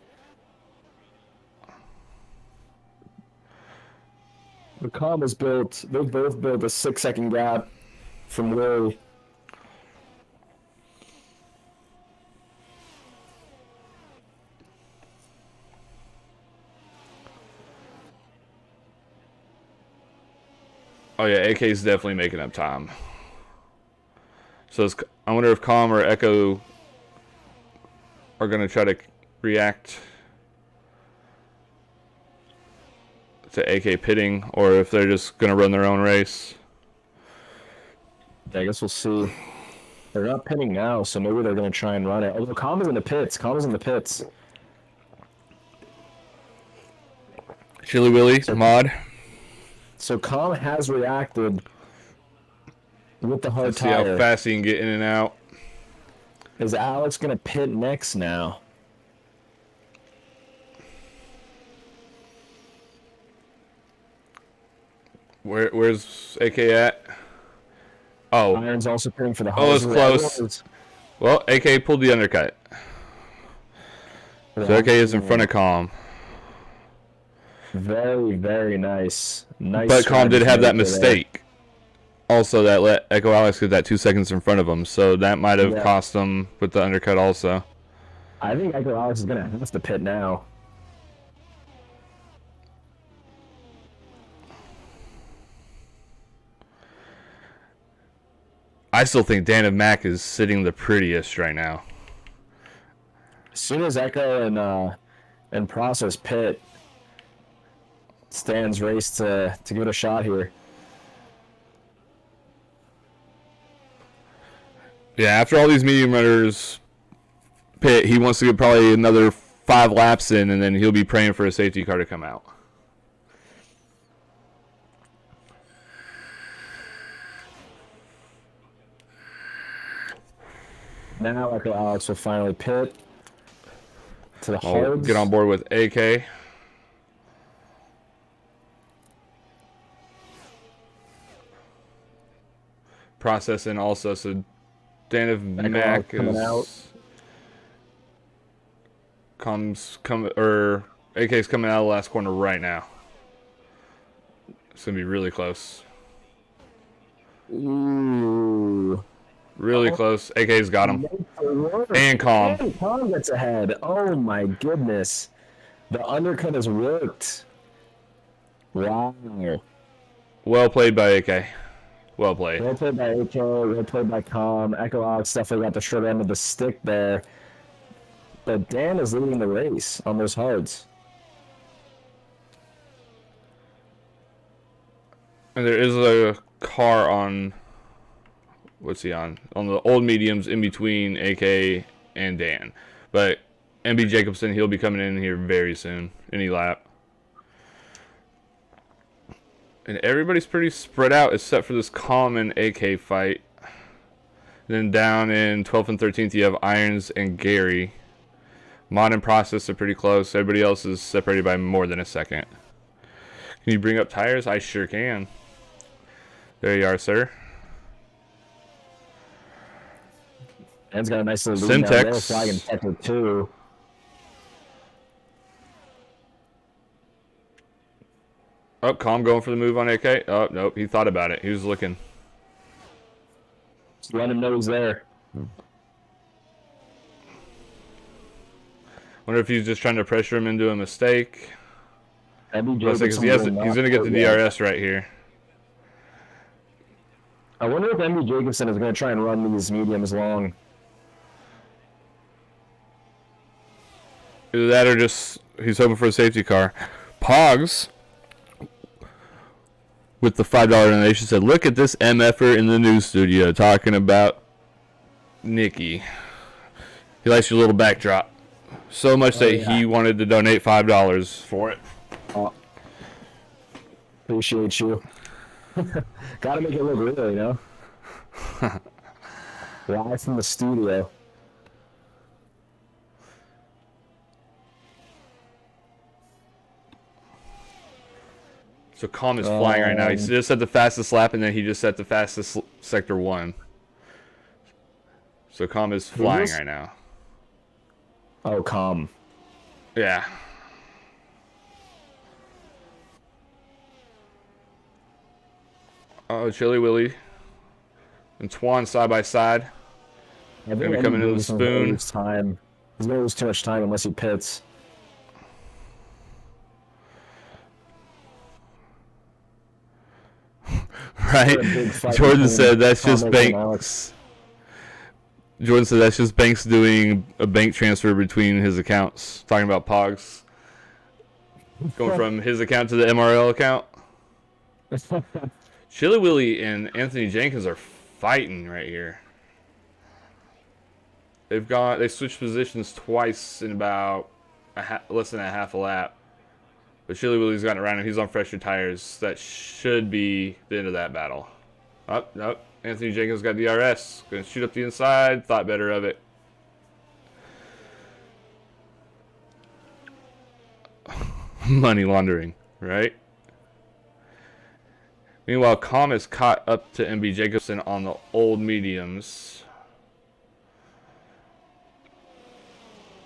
S4: The Calm is built. They both built a 6-second gap from Willie.
S2: Oh yeah, AK is definitely making up time. So I wonder if Calm or Echo are gonna try to react to AK pitting, or if they're just gonna run their own race.
S4: Yeah, I guess we'll see. They're not pitting now, so maybe they're gonna try and run it. Although Calm is in the pits. Calm is in the pits.
S2: Chili Willy mod.
S4: So Calm has reacted with the hard
S2: Let's see how
S4: tire.
S2: fast he can get in and out.
S4: Is Alex gonna pit next now?
S2: Where's AK at? Oh,
S4: Iron's also pitting for the
S2: oh, it's
S4: hoses.
S2: close. Well, AK pulled the undercut. So AK is in front of Calm.
S4: Very, very nice. Nice.
S2: But Calm did have that
S4: strategy there.
S2: mistake. Also, that let Echo Alex get that 2 seconds in front of him, so that might have cost him with the undercut also.
S4: I think Echo Alex is gonna have to pit now.
S2: I still think Dan and Mac is sitting the prettiest right now.
S4: As soon as Echo and Process pit, Stan's race to give it a shot here.
S2: Yeah, after all these medium runners pit, he wants to get probably another 5 laps in, and then he'll be praying for a safety car to come out.
S4: Now Echo Alex will finally pit to the
S2: I'll
S4: hards.
S2: get on board with AK. Processing also, so Dan of Mac
S4: coming out.
S2: AK's coming out of the last corner right now. It's gonna be really close.
S4: Ooh.
S2: Really close. AK's got him. And Calm.
S4: And Calm gets ahead. Oh my goodness. The undercut has worked. Wow.
S2: Well played by AK. Well played.
S4: Well played by AK, well played by Calm. Echo Alex definitely got the short end of the stick there. But Dan is leading the race on those hards.
S2: And there is a car on... What's he on? On the old mediums in between AK and Dan. But MB Jacobson, he'll be coming in here very soon. Any lap. And everybody's pretty spread out except for this common AK fight. Then down in 12th and 13th, you have Irons and Gary. Mod and Process are pretty close. Everybody else is separated by more than a second. Can you bring up tires? I sure can. There you are, sir.
S4: Dan's got a nice little lead down there,
S2: Syntax.
S4: flag in sector 2.
S2: Oh, Calm going for the move on AK. Oh, nope. He thought about it. He was looking.
S4: Just let him know he's there.
S2: Wonder if he's just trying to pressure him into a mistake.
S4: MB
S2: He's
S4: Jacobson
S2: going to get the DRS right here.
S4: I wonder if MB Jacobson is going to try and run these mediums long.
S2: Either that or just he's hoping for a safety car. Pogs, with the $5 donation, said, "Look at this MFer in the news studio talking about Nicky. He likes your little backdrop. So much that he wanted to donate $5 for it."
S4: Oh. Appreciate you. Gotta make it look real, you know? Live from the studio.
S2: So Calm is flying right now. He just set the fastest lap, and then he just set the fastest sector 1. So Calm is flying right now.
S4: Oh, Calm.
S2: Yeah. Oh, Chili Willy and Twan side by side.
S4: I think
S2: Gonna be coming in with
S4: Andy Davis
S2: Spoon.
S4: is gonna lose time. He's gonna lose too much time unless he pits.
S2: Right.
S4: A big fight
S2: Jordan
S4: between
S2: said that's just
S4: Thomas and Alex.
S2: Banks. Jordan said that's just Banks doing a bank transfer between his accounts. Talking about Pogs. Going from his account to the MRL account. Chili Willy and Anthony Jenkins are fighting right here. They switched positions twice in about less than a half a lap. But Chili Willy's gotten around him. He's on fresher tires. That should be the end of that battle. Nope. Anthony Jenkins got DRS. Gonna shoot up the inside. Thought better of it. Money laundering, right? Meanwhile, Calm is caught up to MB Jacobson on the old mediums.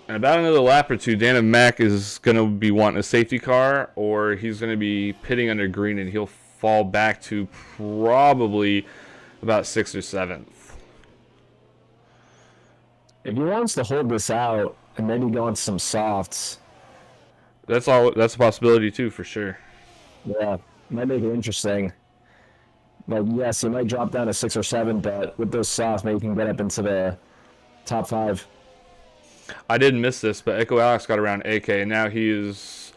S2: And about another lap or two, Dana Mack is going to be wanting a safety car, or he's going to be pitting under green, and he'll fall back to probably about 6th or 7th.
S4: If he wants to hold this out and maybe go on some softs,
S2: That's a possibility too, for sure.
S4: yeah, might make it interesting. Like, yes, he might drop down to 6 or 7, but with those softs, maybe he can get up into the top 5.
S2: I didn't miss this, but Echo Alex got around AK, and now he is...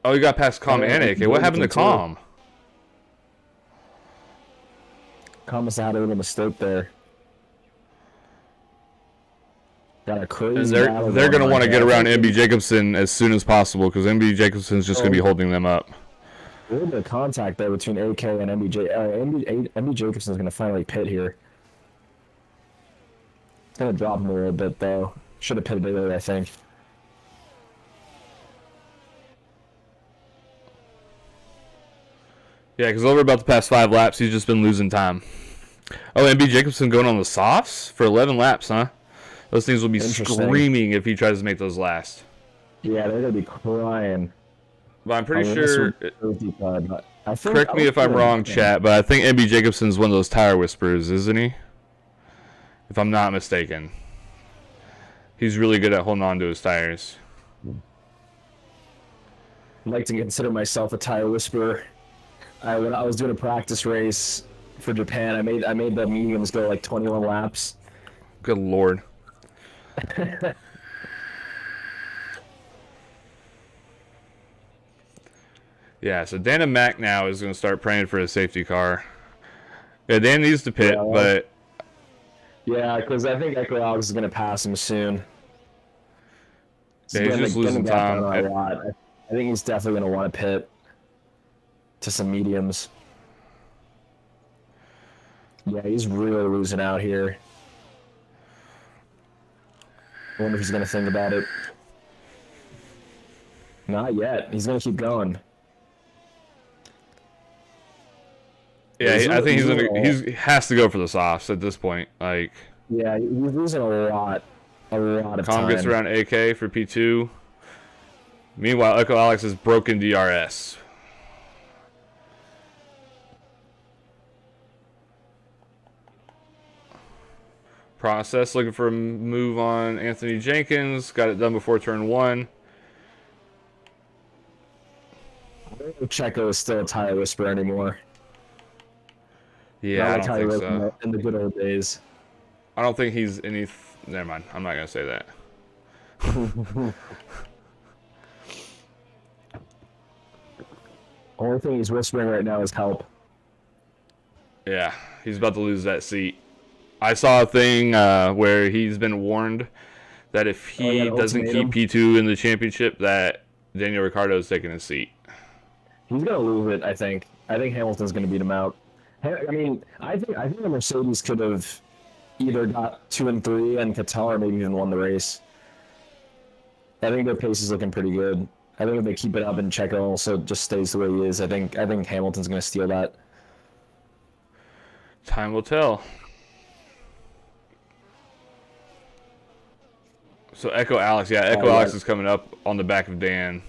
S2: Oh, he got past Calm and AK. What happened to Calm?
S4: Calm must have had a little mistake there. Got a crazy battle
S2: They're going to
S4: on
S2: want to
S4: there.
S2: get around MB Jacobson as soon as possible, because MB Jacobson's just going to be holding them up.
S4: A little bit of contact there between AK and MB. MB Jacobson's going to finally pit here. It's going to drop him a little bit, though. Should have pitted earlier, I think.
S2: Yeah, because over about the past 5 laps, he's just been losing time. Oh, MB Jacobson going on the softs for 11 laps, huh? Those things will be screaming if he tries to make those last.
S4: Yeah, they're going to be crying.
S2: But I'm pretty sure... Correct me if I'm
S4: feeling
S2: wrong, chat, but I think MB Jacobson's one of those tire whisperers, isn't he? If I'm not mistaken. He's really good at holding on to his tires.
S4: I'd like to consider myself a tire whisperer. When I was doing a practice race for Japan, I made the mediums go like 21 laps.
S2: Good lord. Yeah, so Dana Mack now is going to start praying for a safety car. Yeah, Dan needs to pit, but...
S4: Yeah, because I think Echo Alex is going to pass him soon.
S2: Yeah, he's just losing time.
S4: I think he's definitely going to want to pit to some mediums. Yeah, he's really losing out here. I wonder if he's going to think about it. Not yet. He's going to keep going.
S2: Yeah, I think he has to go for the softs at this point. Like,
S4: yeah, he's losing a lot of time.
S2: Calm gets around AK for P2. Meanwhile, Echo Alex has broken DRS. Process looking for a move on Anthony Jenkins. Got it done before turn 1.
S4: Checo is still a tire whisperer anymore.
S2: Yeah, I don't think so.
S4: In the good old days.
S2: I don't think he's any... Never mind. I'm not going to say that.
S4: Only thing he's whispering right now is help.
S2: Yeah, he's about to lose that seat. I saw a thing where he's been warned that if he doesn't keep P2 in the championship, that Daniel Ricciardo is taking his seat.
S4: He's going to lose it, I think. I think Hamilton's going to beat him out. I mean, I think the Mercedes could have either got 2 and 3 and Qatar maybe even won the race. I think their pace is looking pretty good. I think if they keep it up and Checo also just stays the way he is, I think Hamilton's going to steal that.
S2: Time will tell. So Echo Alex, Alex is coming up on the back of Dan.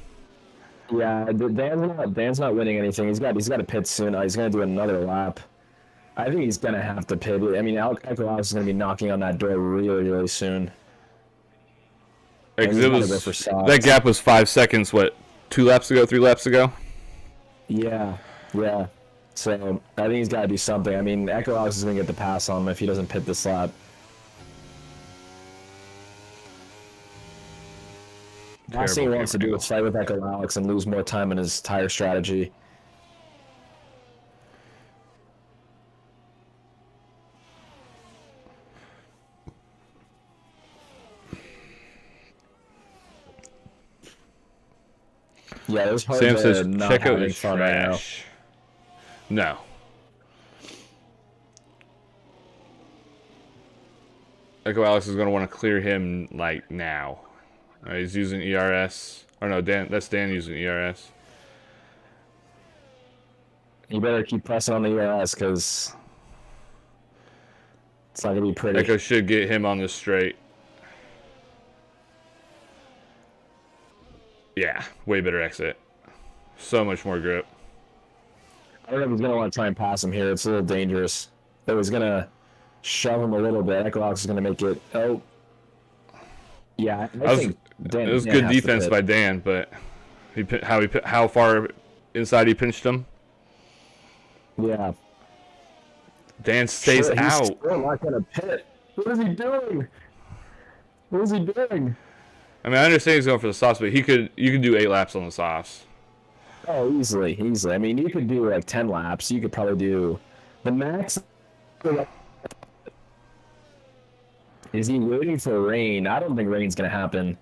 S4: Yeah, Dan's not winning anything. He's got to pit soon. He's gonna do another lap. I think he's gonna have to pit. I mean, Echo Alex is gonna be knocking on that door really, really soon. And
S2: Because
S4: he's
S2: it
S4: gotta go
S2: was
S4: for softs.
S2: that gap was 5 seconds. What, 2 laps ago, 3 laps ago?
S4: Yeah, yeah. So I think he's got to do something. I mean, Echo Alex is gonna get the pass on him if he doesn't pit this lap. Last thing he wants to do is fight with Echo Alex and lose more time in his tire strategy. Yeah, there's hard
S2: Sam
S4: to
S2: says
S4: not
S2: Checo
S4: having
S2: is
S4: fun right now.
S2: trash. No. Echo Alex is going to want to clear him like now. He's using ERS. Or no, that's Dan using ERS.
S4: You better keep pressing on the ERS because it's not gonna be pretty.
S2: Echo should get him on the straight. Yeah, way better exit. So much more grip.
S4: I don't know if he's gonna want to try and pass him here. It's a little dangerous. It was gonna shove him a little bit. Echo Alex is gonna make it. Oh, yeah. I think Dan,
S2: it was
S4: Dan
S2: good
S4: has to
S2: defense
S4: pit.
S2: by Dan, but how far inside he pinched him.
S4: Yeah.
S2: Dan stays
S4: Sure, he's
S2: out.
S4: still not gonna pit. What is he doing? What is he doing?
S2: I mean, I understand he's going for the softs, but you could do 8 laps on the softs.
S4: Oh, easily. I mean, you could do like 10 laps. You could probably do the max. Is he waiting for rain? I don't think rain's gonna happen.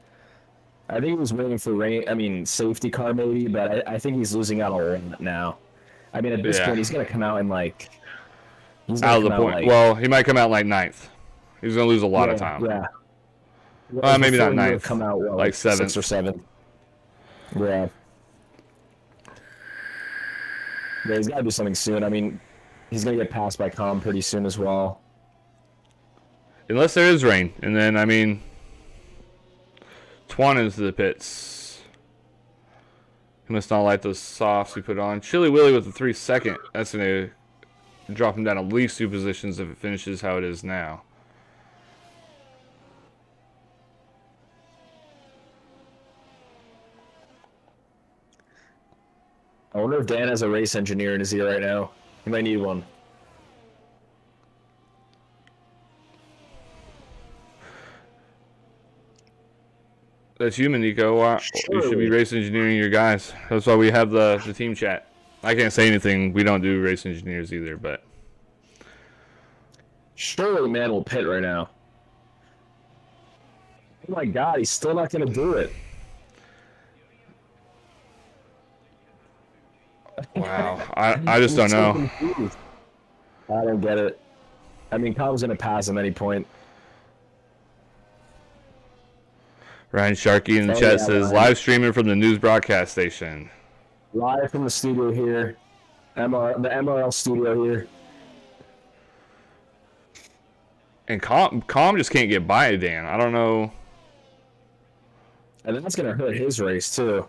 S4: I think he was waiting for rain. I mean, safety car maybe, but I think he's losing out a lot now. I mean, at this
S2: Yeah.
S4: point, he's gonna come out in like. He's
S2: Out of
S4: gonna
S2: the
S4: come
S2: point.
S4: like,
S2: Well, he might come out like 9th. He's going to lose a lot of time.
S4: Yeah.
S2: Maybe not
S4: Before he would
S2: 9th.
S4: come out what,
S2: Like 7th.
S4: 6th or 7th. Yeah. Yeah, he's got to do something soon. I mean, he's gonna get passed by Com pretty soon as well.
S2: Unless there is rain. And then, I mean, Twan into the pits. He must not like those softs he put on. Chili Willy with the 3-second. That's going to drop him down at least 2 positions if it finishes how it is now.
S4: I wonder if Dan has a race engineer in his ear right now. He might need one.
S2: That's human, Nico. You should be race engineering your guys. That's why we have the team chat. I can't say anything. We don't do race engineers either, but...
S4: Surely man will pit right now. Oh my god, he's still not gonna do it.
S2: Wow. I just don't know.
S4: Confused. I don't get it. I mean, Com's gonna pass him any point.
S2: Ryan Sharkey in the chat says, live streaming from the news broadcast station.
S4: Live from the studio here. The MRL studio here.
S2: And Calm just can't get by Dan. I don't know.
S4: And that's gonna hurt his race too.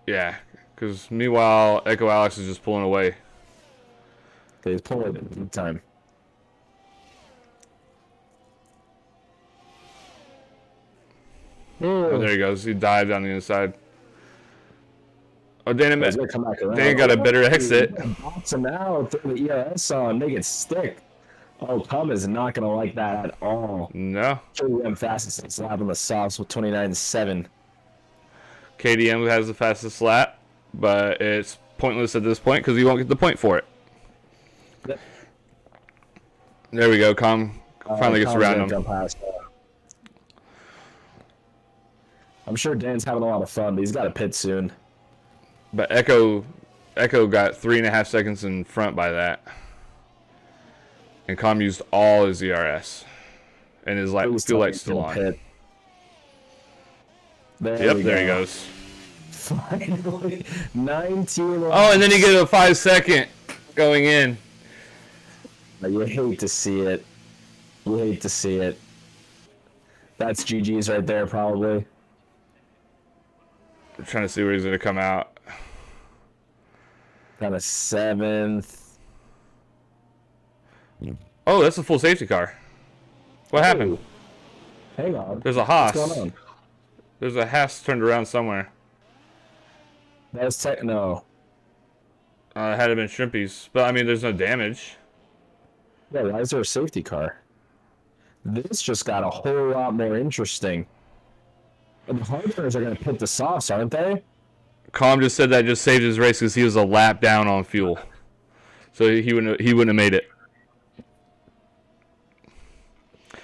S2: Yeah, because meanwhile, Echo Alex is just pulling away.
S4: He's pulling it big time.
S2: Oh, there he goes. He dived on the inside. Oh, Dan,
S4: He's gonna come back around.
S2: Dan got a better exit.
S4: Box him out, throw the ERS on, make it stick. Oh, Com is not gonna like that at all.
S2: No.
S4: KDM fastest lap on the softs with 29.7.
S2: KDM has the fastest lap, but it's pointless at this point because he won't get the point for it.
S4: Yep.
S2: There we go. Com finally gets
S4: Com's
S2: around
S4: gonna
S2: him.
S4: jump past. I'm sure Dan's having a lot of fun, but he's got to pit soon.
S2: But Echo got 3.5 seconds in front by that. And Com used all his ERS. And his fuel light's still on.
S4: Pit.
S2: There he goes.
S4: Finally, 19.
S2: Oh, and then he get a 5-second going in.
S4: You hate to see it. You hate to see it. That's GG's right there, probably.
S2: I'm trying to see where he's going to come out.
S4: kind of 7th.
S2: Oh, that's a full safety car. What happened?
S4: Hang on.
S2: There's a Haas.
S4: What's going on?
S2: There's a Haas turned around somewhere.
S4: That's no.
S2: It had to have been Shrimpies. But, I mean, there's no damage.
S4: Yeah, why is there a safety car? This just got a whole lot more interesting. The hardrunners are going to pit the softs, aren't they?
S2: Calm just said that just saved his race because he was a lap down on fuel. So he wouldn't have made it.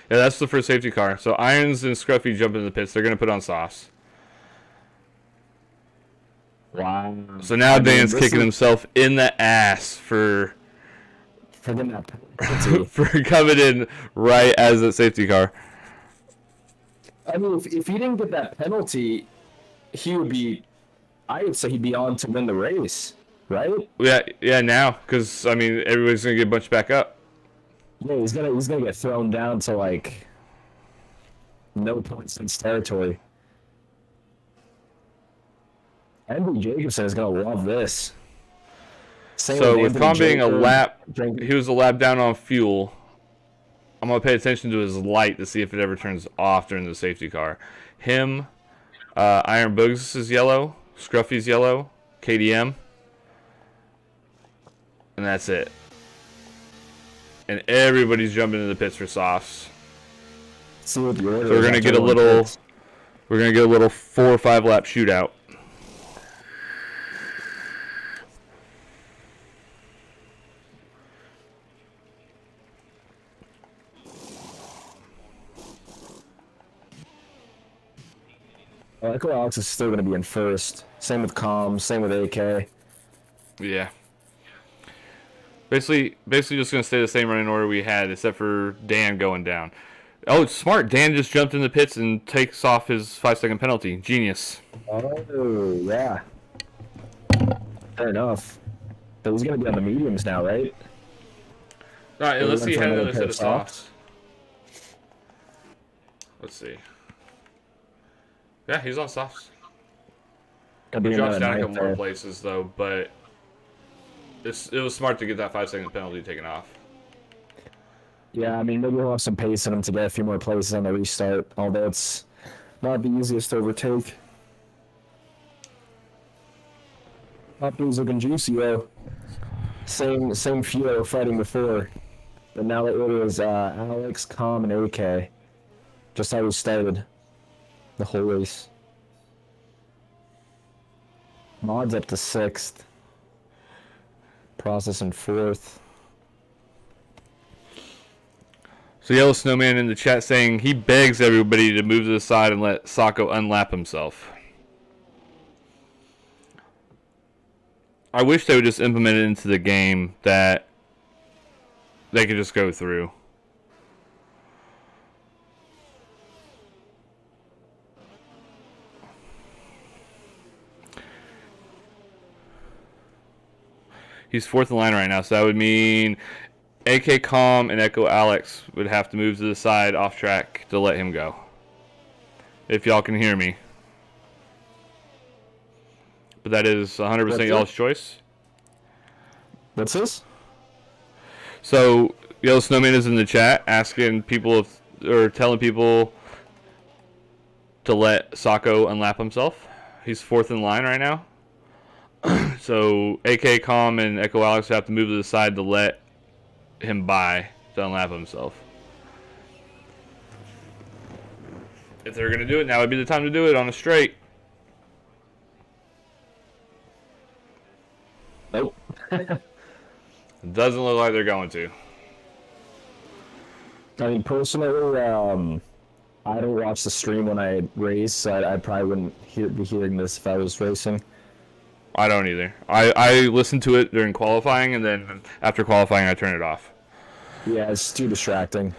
S2: Yeah, that's the first safety car. So Irons and Scruffy jump into the pits. They're going to put on softs.
S4: Wow.
S2: So now Dan's kicking himself in the ass for for coming in right as a safety car.
S4: I mean, if he didn't get that penalty, he would be. I would say he'd be on to win the race, right?
S2: Yeah, now because I mean everybody's gonna get bunched back up.
S4: Yeah, he's gonna get thrown down to like no points in territory. Andy Jacobson is gonna love this.
S2: So with Calm being a lap, he was a lap down on fuel. I'm gonna pay attention to his light to see if it ever turns off during the safety car. Him, Iron Bugs is yellow, Scruffy's yellow, KDM, and that's it. And everybody's jumping into the pits for softs.
S4: So
S2: we're gonna get a little 4 or 5 lap shootout.
S4: Echo Alex is still going to be in first. Same with Calm. Same with AK.
S2: Yeah. Basically just going to stay the same running order we had, except for Dan going down. Oh, it's smart. Dan just jumped in the pits and takes off his 5-second penalty. Genius.
S4: Oh, yeah. Fair enough. But he's going to be on the mediums now, right?
S2: All right, let's see. He had another set of softs. Let's see. Yeah, he's on softs. He drops down a couple more places, though, but it was smart to get that 5-second penalty taken off.
S4: Yeah, I mean, maybe he'll have some pace in him to get a few more places on the restart, although it's not the easiest to overtake. Opti's looking juicy, though. Same few that were fighting before, but now it was Alex, Calm, and AK. Just how we started the whole race. Mod's up to 6th. Process in 4th.
S2: So Yellow Snowman in the chat saying he begs everybody to move to the side and let Sacco unlap himself. I wish they would just implement it into the game that they could just go through. He's 4th in line right now, so that would mean AK Calm and Echo Alex would have to move to the side off track to let him go. If y'all can hear me. But that is 100% y'all's choice.
S4: What's this?
S2: So, Yellow Snowman is in the chat asking people or telling people to let Sacco unlap himself. He's 4th in line right now. So AK Calm and Echo Alex have to move to the side to let him by to unlap himself. If they're gonna do it, now would be the time to do it on a straight.
S4: Nope.
S2: Doesn't look like they're going to.
S4: I mean, personally, I don't watch the stream when I race, so I probably wouldn't be hearing this if I was racing.
S2: I don't either. I listen to it during qualifying, and then after qualifying, I turn it off.
S4: Yeah, it's too distracting.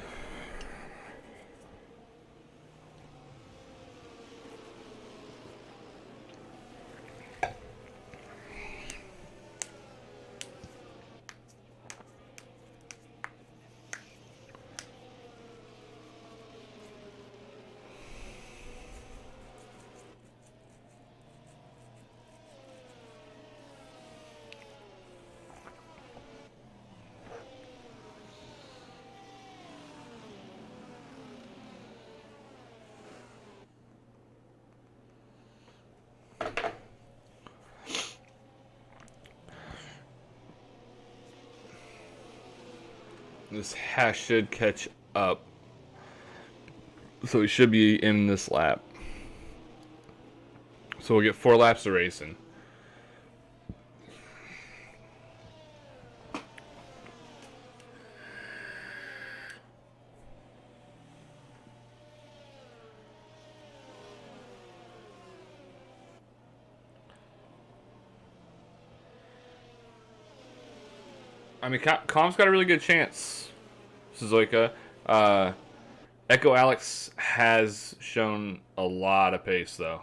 S2: This hash should catch up. So we should be in this lap. So we'll get 4 laps of racing. I mean, Calm's got a really good chance. Suzuka. Echo Alex has shown a lot of pace, though.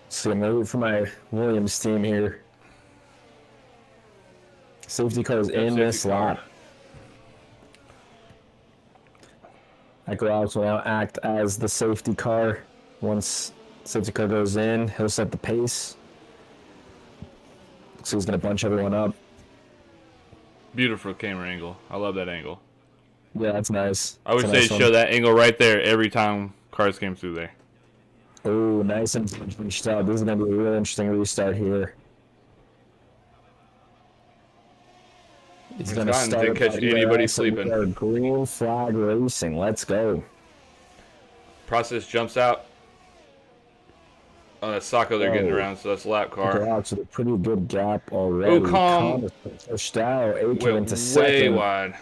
S4: So I'm ready for my Williams team here. Safety car is in this lap. Echo Alex will now act as the safety car. Once safety car goes in, he'll set the pace. So he's going to bunch everyone up.
S2: Beautiful camera angle. I love that angle.
S4: Yeah, that's nice.
S2: I wish they'd show that angle right there every time cars came through there.
S4: Oh, nice and punched out. This is going to be a really interesting restart here. He's going to start.
S2: Didn't catch anybody sleeping.
S4: Green flag racing. Let's go.
S2: Process jumps out. Oh, that's Sacco they're getting around, so that's a lap car.
S4: Out with a pretty good gap already.
S2: Oh, Calm.
S4: Pushed out. AK into
S2: Way
S4: second.
S2: wide.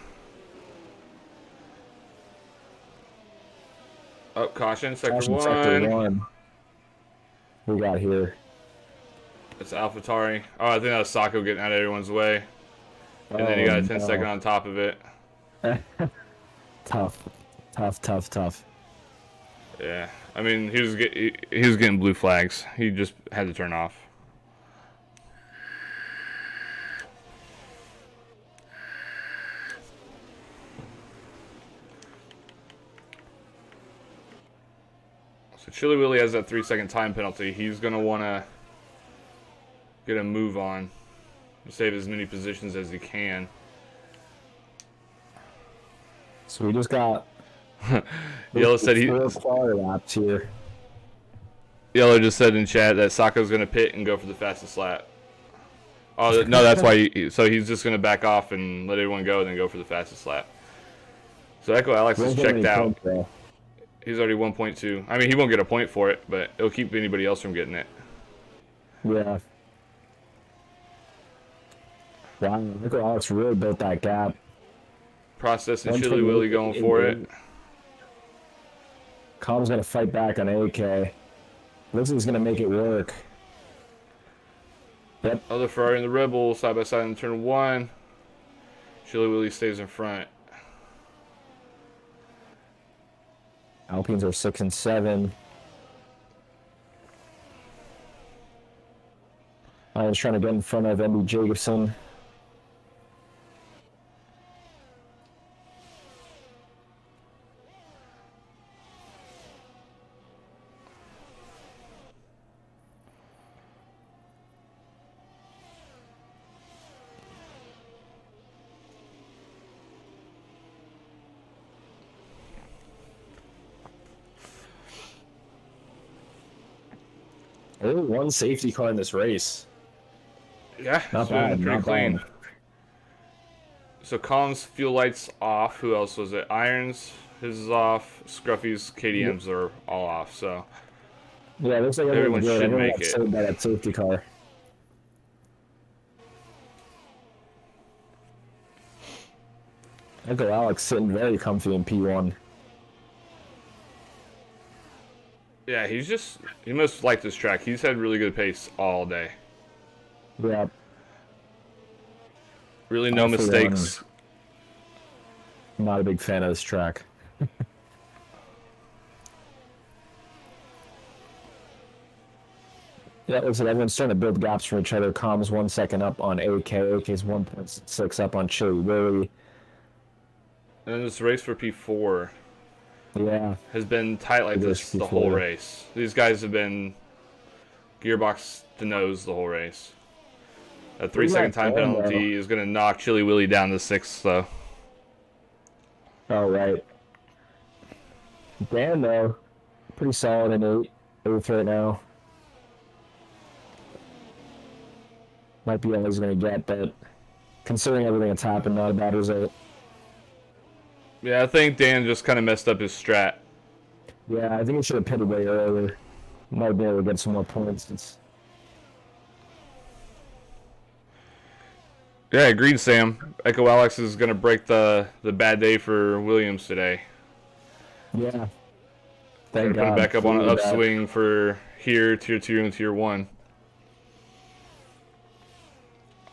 S2: Oh, caution, sector one.
S4: We got here.
S2: It's AlphaTauri. Oh, I think that was Sacco getting out of everyone's way. And then he got a 10-second on top of it.
S4: Tough.
S2: Yeah, I mean, he was getting blue flags. He just had to turn off. So Chili Willy has that 3-second time penalty. He's gonna want to get a move on to save as many positions as he can.
S4: So we just got
S2: Yellow said he.
S4: 4 car laps here.
S2: Yellow just said in chat that Sacco's gonna pit and go for the fastest lap. Oh no, that's why. So he's just gonna back off and let everyone go, and then go for the fastest lap. So Echo Alex is checked out. He's already 1.2. I mean, he won't get a point for it, but it'll keep anybody else from getting it.
S4: Yeah. Wow, look at Alex really built that gap.
S2: Process and Chili Willy going for it.
S4: Calm's gonna fight back on AK. Looks like he's gonna make it work. Yep.
S2: Other Ferrari and the Rebel side by side in turn 1. Chili Willy stays in front.
S4: Alpines are 6 and 7. I was trying to get in front of Andy Jacobson. Oh, one safety car in this race.
S2: Yeah,
S4: Not
S2: it's been
S4: bad,
S2: pretty
S4: not
S2: clean.
S4: bad.
S2: So Calm's fuel lights off. Who else was it? Irons, his is off. Scruffy's KDMs are all off. So
S4: Yeah, it looks like
S2: everyone
S4: good.
S2: should
S4: Everyone
S2: make
S4: got
S2: it.
S4: saved by that safety car. Look at Alex sitting very comfy in P1.
S2: Yeah, he must like this track. He's had really good pace all day.
S4: Yeah.
S2: Really no
S4: All for
S2: mistakes.
S4: I'm not a big fan of this track. Yeah, looks like everyone's starting to build gaps from each other. Calm's 1 second up on AK. AK's 1.6 up on Chili Willy.
S2: And then this race for P4
S4: Yeah.
S2: has been tight like this the whole race. These guys have been gearbox to nose the whole race. A 3-second time penalty is going to knock Chili Willy down to 6th, though.
S4: All right. Dan, though, pretty solid in 8th right now. Might be all he's going to get, but considering everything that's happened, not a bad result.
S2: Yeah, I think Dan just kind of messed up his strat.
S4: Yeah, I think he should have pitted way earlier. Might be able to get some more points.
S2: Yeah, agreed, Sam. Echo Alex is going to break the bad day for Williams today.
S4: Yeah.
S2: Thank God. Put it back up on an upswing for here, Tier 2 and Tier 1.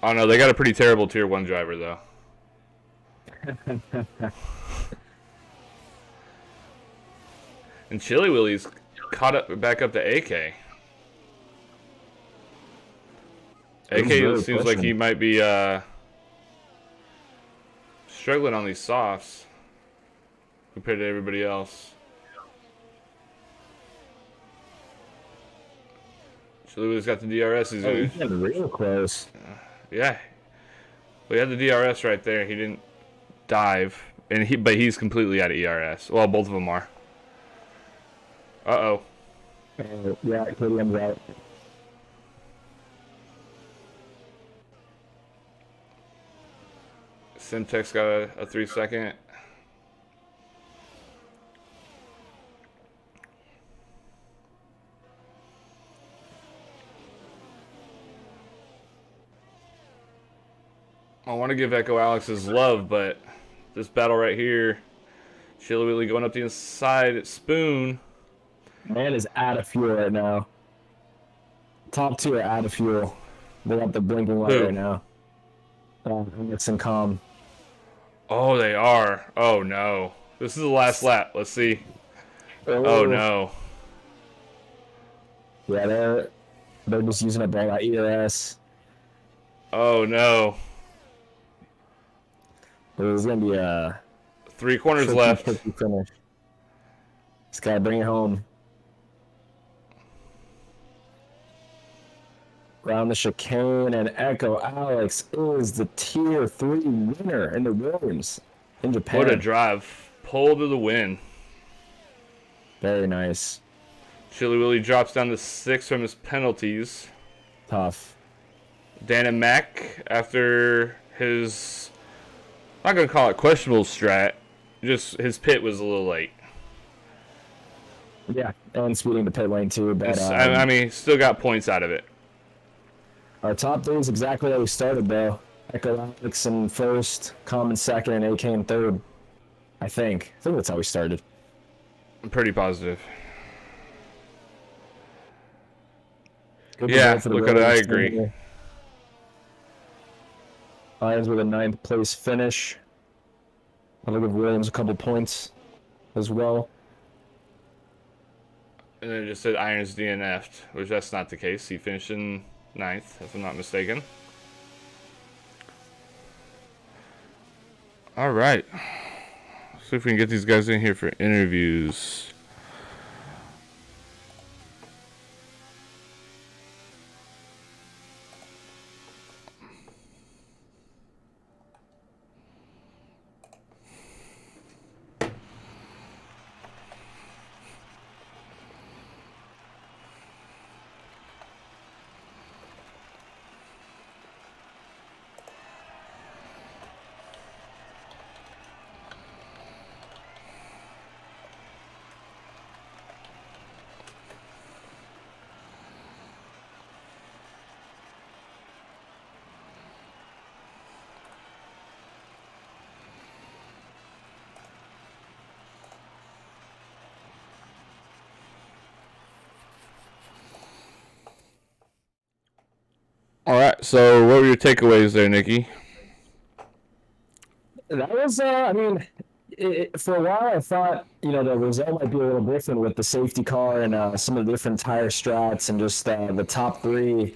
S2: Oh, no, they got a pretty terrible Tier 1 driver, though. And Chili Willy's caught up back up to AK. AK really seems like he might be struggling on these softs compared to everybody else. Chili Willy's got the DRS. He's
S4: getting real close.
S2: Yeah. We had the DRS right there. He didn't dive, but he's completely out of ERS. Well, both of them are. Uh-oh.
S4: Yeah, KDM's out.
S2: Simtex got a 3-second. I want to give Echo Alex his love, but this battle right here, Chili Willy going up the inside at Spoon.
S4: Man is out of fuel right now. Top 2 are out of fuel. They got the blinking light right now. It's in calm.
S2: Oh, they are. Oh, no. This is the last lap. Let's see. Oh, no.
S4: Yeah, they're just using up all that ERS.
S2: Oh, no.
S4: There's going to be a...
S2: 3 corners left.
S4: Finish. Just got to bring it home. Round the chicane, and Echo Alex is the Tier 3 winner in the Williams in Japan.
S2: What a drive. Pull to the win.
S4: Very nice.
S2: Chili Willy drops down to 6 from his penalties.
S4: Tough.
S2: Dan and Mac, after his, I'm not going to call it questionable strat, just his pit was a little late.
S4: Yeah, and speeding the pit lane too, but...
S2: I mean, still got points out of it.
S4: Our top 3 is exactly how we started, though. Echo Alex in first, Common second, and AK in third. I think that's how we started.
S2: I'm pretty positive.
S4: Good
S2: yeah, look at it. I agree.
S4: Lions with a 9th place finish. I'll give Williams a couple points as well.
S2: And then it just said Irons DNF'd, which that's not the case. He finished in 9th, if I'm not mistaken. All right. See if we can get these guys in here for interviews. All right, so what were your takeaways there, Nicky?
S4: That was, I mean, for a while I thought, the result might be a little different with the safety car and some of the different tire strats and just the top 3,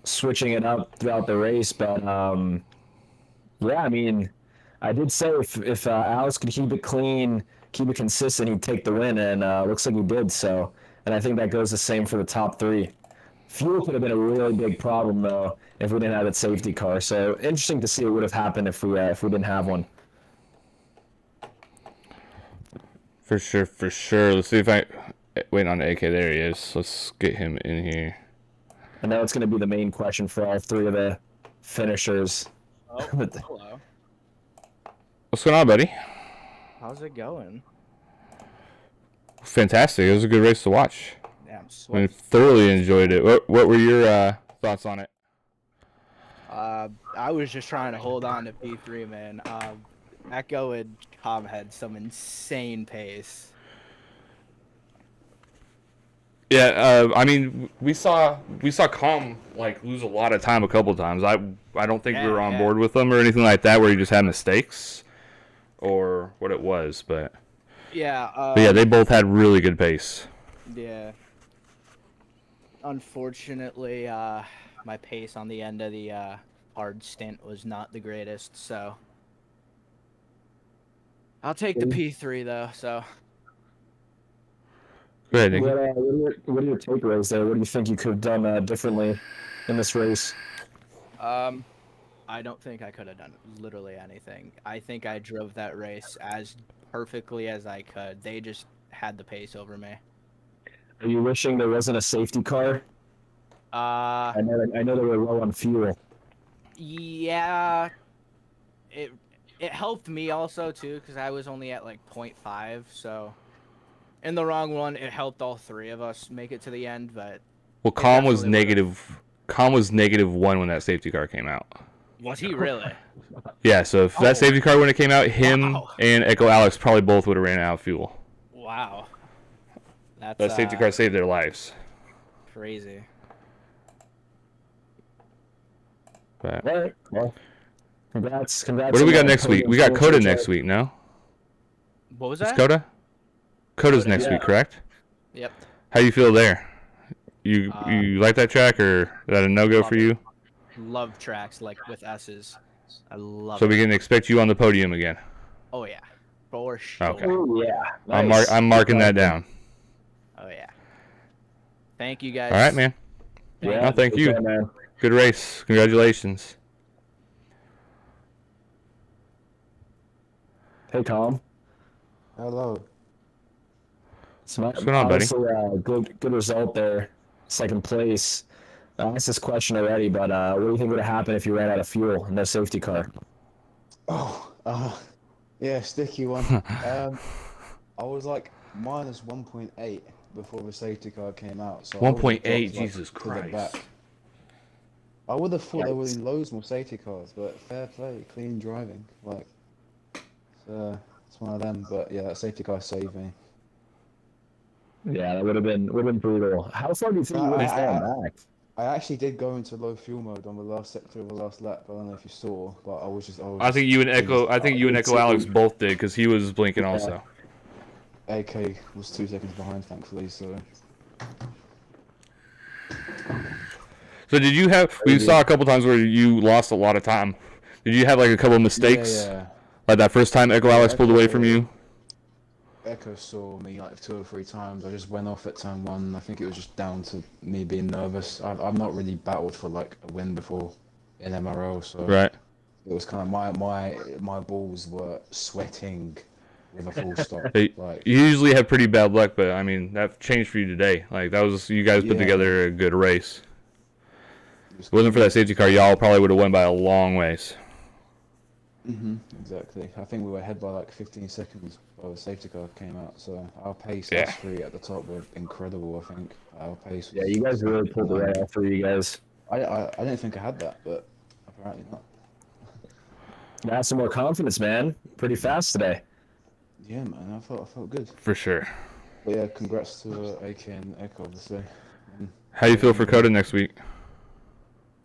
S4: switching it up throughout the race. But, yeah, I mean, I did say if Alex could keep it clean, keep it consistent, he'd take the win, and looks like he did. So, and I think that goes the same for the top 3. Fuel could have been a really big problem, though, if we didn't have that safety car. So interesting to see what would have happened if we didn't have one.
S2: For sure, for sure. Let's see if I wait on AK. There he is. Let's get him in here.
S4: I know it's going to be the main question for all three of the finishers.
S5: Oh, hello.
S2: What's going on, buddy?
S5: How's it going?
S2: Fantastic. It was a good race to watch.
S5: Yeah, I'm
S2: I
S5: sweating.
S2: thoroughly enjoyed it. What were your thoughts on it?
S5: I was just trying to hold on to P3, man. Echo and Cobb had some insane pace.
S2: Yeah, I mean, we saw Calm like lose a lot of time a couple times. I don't think we were on board with them or anything like that, where he just had mistakes or what it was, but
S5: Yeah.
S2: yeah, they both had really good pace.
S5: Yeah. Unfortunately, my pace on the end of the hard stint was not the greatest, so I'll take the P3 though. So
S2: Go ahead, Nicky.
S4: What are your takeaways there? What do you think you could have done differently in this race?
S5: I don't think I could have done literally anything. I think I drove that race as perfectly as I could. They just had the pace over me.
S4: Are you wishing there wasn't a safety car? I know they were low on fuel.
S5: Yeah, it helped me also too, because I was only at like 0.5, so in the wrong one, it helped all three of us make it to the end. But
S2: Well, Calm was
S5: definitely
S2: negative. Calm was -1 when that safety car came out.
S5: was he really?
S2: Yeah, so if that safety car when it came out, him
S5: Wow.
S2: and Echo Alex probably both would have ran out of fuel.
S5: Wow, that's
S2: That safety car saved their lives.
S5: crazy.
S2: But
S4: All right. Well, congrats.
S2: what do we got next week? We got Coda next week, no?
S5: What was
S2: It's
S5: that?
S2: Coda? Coda's
S5: Coda,
S2: next
S5: yeah.
S2: week, correct?
S5: Yep.
S2: How you feel there? You like that track, or is that a no-go
S5: Love
S2: for
S5: it.
S2: you?
S5: Love tracks like with S's. I love
S2: So
S5: it.
S2: we can expect you on the podium again.
S5: Oh yeah, for sure.
S2: Okay.
S4: Oh yeah.
S2: I'm marking that down.
S5: Oh yeah. Thank you guys.
S2: All right, man.
S4: Yeah.
S2: No, thank
S4: take
S2: you.
S4: care, man.
S2: Good race. Congratulations.
S4: Hey, Calm.
S6: Hello.
S2: What's going on, buddy?
S4: Good result there. Second place. I asked this question already, but what do you think would have happened if you ran out of fuel and no safety car?
S6: Oh, yeah, sticky one. I was like minus 1.8 before the safety car came out. So I would've
S2: 1.8,
S6: dropped, like,
S2: Jesus
S6: to the
S2: Christ.
S6: back. I would have thought there would be loads more safety cars, but fair play, clean driving. Like, it's one of them. But yeah, that safety car saved me.
S4: Yeah, that would have been brutal. How far do you think you would have fallen back?
S6: I actually did go into low fuel mode on the last sector of the last lap. I don't know if you saw, but I was
S2: I think you and Echo Alex both did, because he was blinking also.
S6: AK was 2 seconds behind, thankfully. So
S2: So did you have? We saw a couple times where you lost a lot of time. Did you have like a couple of mistakes?
S6: yeah.
S2: Like that first time Echo Alex pulled away from you?
S6: Echo saw me like 2 or 3 times. I just went off at turn 1. I think it was just down to me being nervous. I've not really battled for like a win before in MRL, so
S2: Right.
S6: it was kind of my balls were sweating with a full stop.
S2: Hey,
S6: Like,
S2: you usually have pretty bad luck, but I mean that changed for you today. Like that was you guys put
S6: Yeah.
S2: together a good race.
S6: it was
S2: If it wasn't for that safety car, y'all probably would have won by a long ways.
S6: exactly. I think we were ahead by like 15 seconds while the safety car came out. So our pace,
S2: Yeah.
S6: us 3 at the top, were incredible. I think our pace.
S4: Yeah, you guys really pulled away after you guys.
S6: I didn't think I had that, but apparently not.
S4: Now some more confidence, man. Pretty fast today.
S6: Yeah, man. I felt good.
S2: For sure.
S6: But yeah, congrats to AK and Echo, obviously.
S2: How you feel for Coda next week?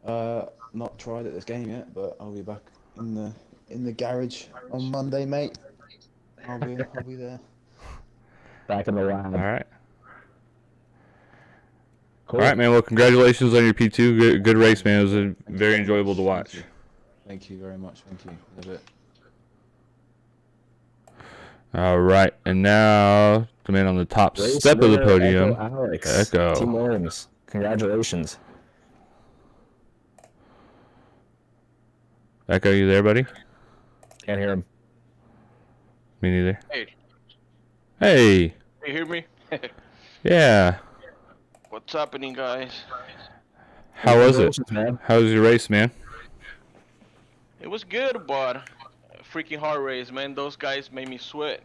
S6: Not tried at this game yet, but I'll be back in the garage on Monday, mate. I'll be there.
S4: Back in the lab.
S2: All right.
S4: Cool.
S2: All right, man. Well, congratulations on your P2. Good race, man. It was very enjoyable to watch.
S6: Thank you very much. Thank you. Love it.
S2: All right, and now the man on the top
S4: Race
S2: step of the
S4: winner,
S2: podium,
S4: Echo Alex.
S2: Echo.
S4: Team Williams. Congratulations.
S2: Echo, you there, buddy?
S4: Can't hear him.
S2: Me neither.
S7: Hey,
S2: Hey.
S7: you hear me?
S2: Yeah.
S7: What's happening, guys?
S2: How was it?
S4: Congratulations, man.
S2: How was your race, man?
S7: It was good, but freaking hard race, man. Those guys made me sweat.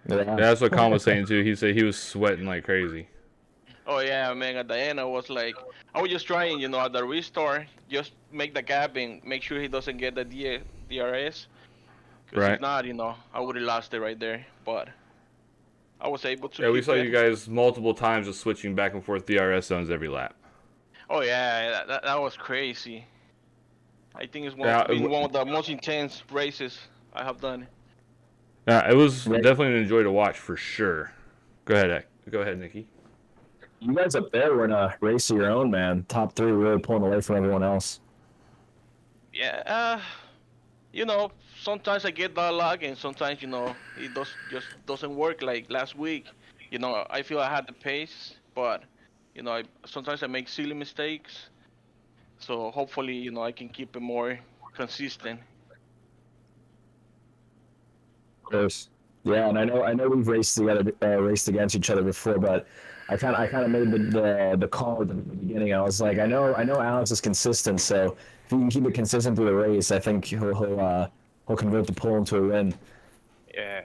S2: Yeah, that's what Colin was saying too. He said he was sweating like crazy.
S7: Oh yeah, man. At the end, I was just trying, at the restart, just make the gap and make sure he doesn't get the DRS. Because
S2: Right.
S7: if not, I would have lost it right there. But I was able to.
S2: Yeah, we
S7: keep
S2: saw
S7: it.
S2: you guys multiple times just switching back and forth DRS zones every lap.
S7: Oh yeah, that was crazy. I think it's been one of the most intense races I have done.
S2: Yeah, it was definitely an enjoy to watch for sure. Go ahead, Nicky.
S4: You guys up there were in a race of your own, man. Top 3 really pulling away from everyone else.
S7: Yeah, sometimes I get that luck, and sometimes it just doesn't work. Like last week, I feel I had the pace, but sometimes I make silly mistakes. So hopefully, I can keep it more consistent.
S4: Of course. Yeah, and I know we've raced together, raced against each other before, but I kind of made the call at the beginning. I was like, I know Alex is consistent, so if he can keep it consistent through the race, I think he'll convert the pull into a win.
S7: Yeah.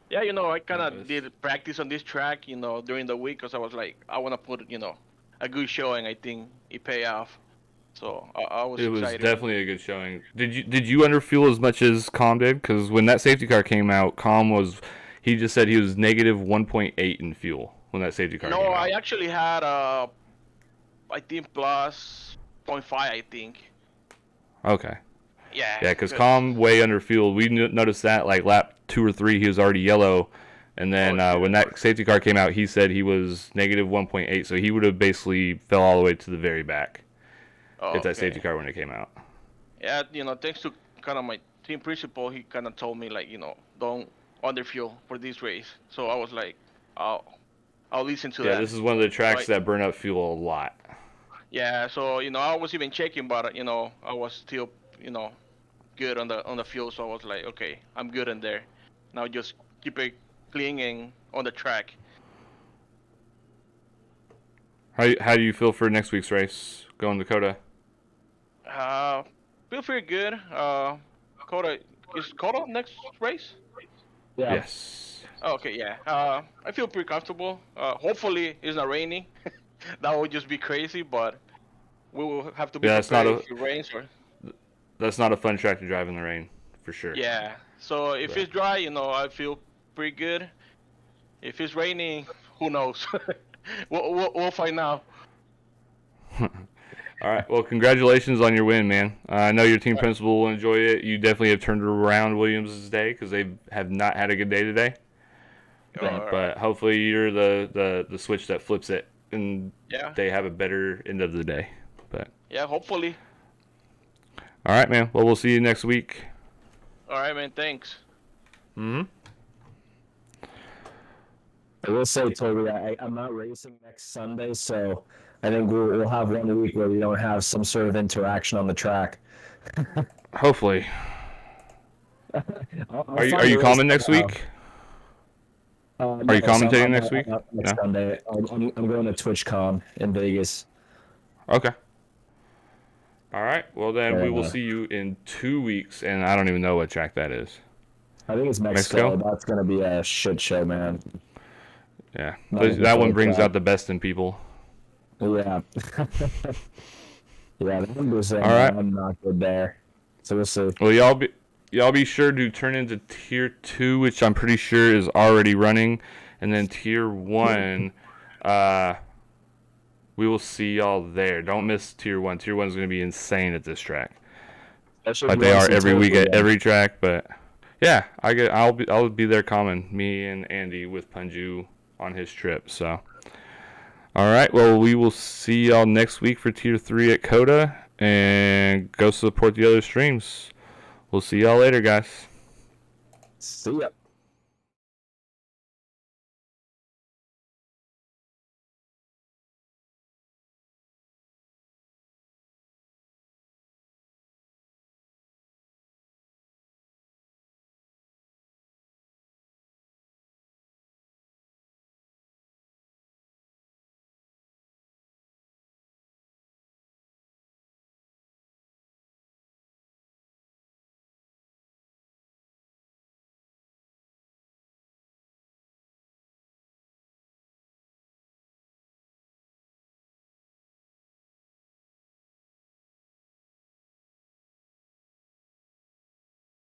S7: Yeah, I kind of did practice on this track, during the week, because I was like, I want to put, a good showing. I think it paid off. So I was excited.
S2: It was definitely a good showing. Did you underfuel as much as Calm did? Because when that safety car came out, he just said he was negative 1.8 in fuel when that safety car came out.
S7: No, I actually had I think plus 0.5, I think.
S2: Okay.
S7: Yeah.
S2: Yeah, because Calm way underfueled. We noticed that like lap 2 or 3, he was already yellow. And then when that safety car came out, he said he was negative 1.8, so he would have basically fell all the way to the very back. If that safety car when it came out.
S7: Yeah, thanks to kind of my team principal, he kind of told me don't underfuel for this race. So I was like, I'll listen to that.
S2: Yeah, this is one of the tracks that burn up fuel a lot.
S7: Yeah, so I was even checking, but I was still good on the fuel. So I was like, okay, I'm good in there. Now just keep it clean and on the track.
S2: How do you feel for next week's race going to Dakota?
S7: Feel pretty good. Is Dakota next race?
S4: Yeah.
S2: Yes.
S7: Okay, yeah. I feel pretty comfortable. Hopefully it's not raining. That would just be crazy, but we will have to be prepared if it rains.
S2: That's not a fun track to drive in the rain, for sure.
S7: Yeah. So if it's dry, I feel pretty good. If it's raining, who knows? We'll find out.
S2: All right. Well, congratulations on your win, man. I know your team principal will enjoy it. You definitely have turned around Williams' day because they have not had a good day today. But hopefully you're the switch that flips it, and they have a better end of the day. But
S7: yeah, hopefully.
S2: All right, man. Well, we'll see you next week.
S7: All right, man. Thanks.
S2: Mm-hmm.
S4: I will say, Toby, I'm not racing next Sunday, so I think we'll have 1 week where we don't have some sort of interaction on the track.
S2: Hopefully. Are you coming next week?
S4: No,
S2: Are you commentating next week?
S4: Next Sunday. I'm going to TwitchCon in Vegas.
S2: Okay. All right. Well, then we will see you in 2 weeks, and I don't even know what track that is.
S4: I think it's Mexico. That's going to be a shit show, man.
S2: Yeah. That one brings out the best in people.
S4: Yeah. Yeah, the numbers
S2: all right.
S4: I'm not good there. So we'll see.
S2: Well, y'all be sure to turn into Tier 2, which I'm pretty sure is already running. And then Tier 1, we will see y'all there. Don't miss Tier 1. Tier 1 is going to be insane at this track. Like they are every week at every track. But yeah, I'll be there coming. Me and Andy with Punju on his trip. So, all right. Well, we will see y'all next week for Tier 3 at Coda, and go support the other streams. We'll see y'all later, guys.
S4: See ya.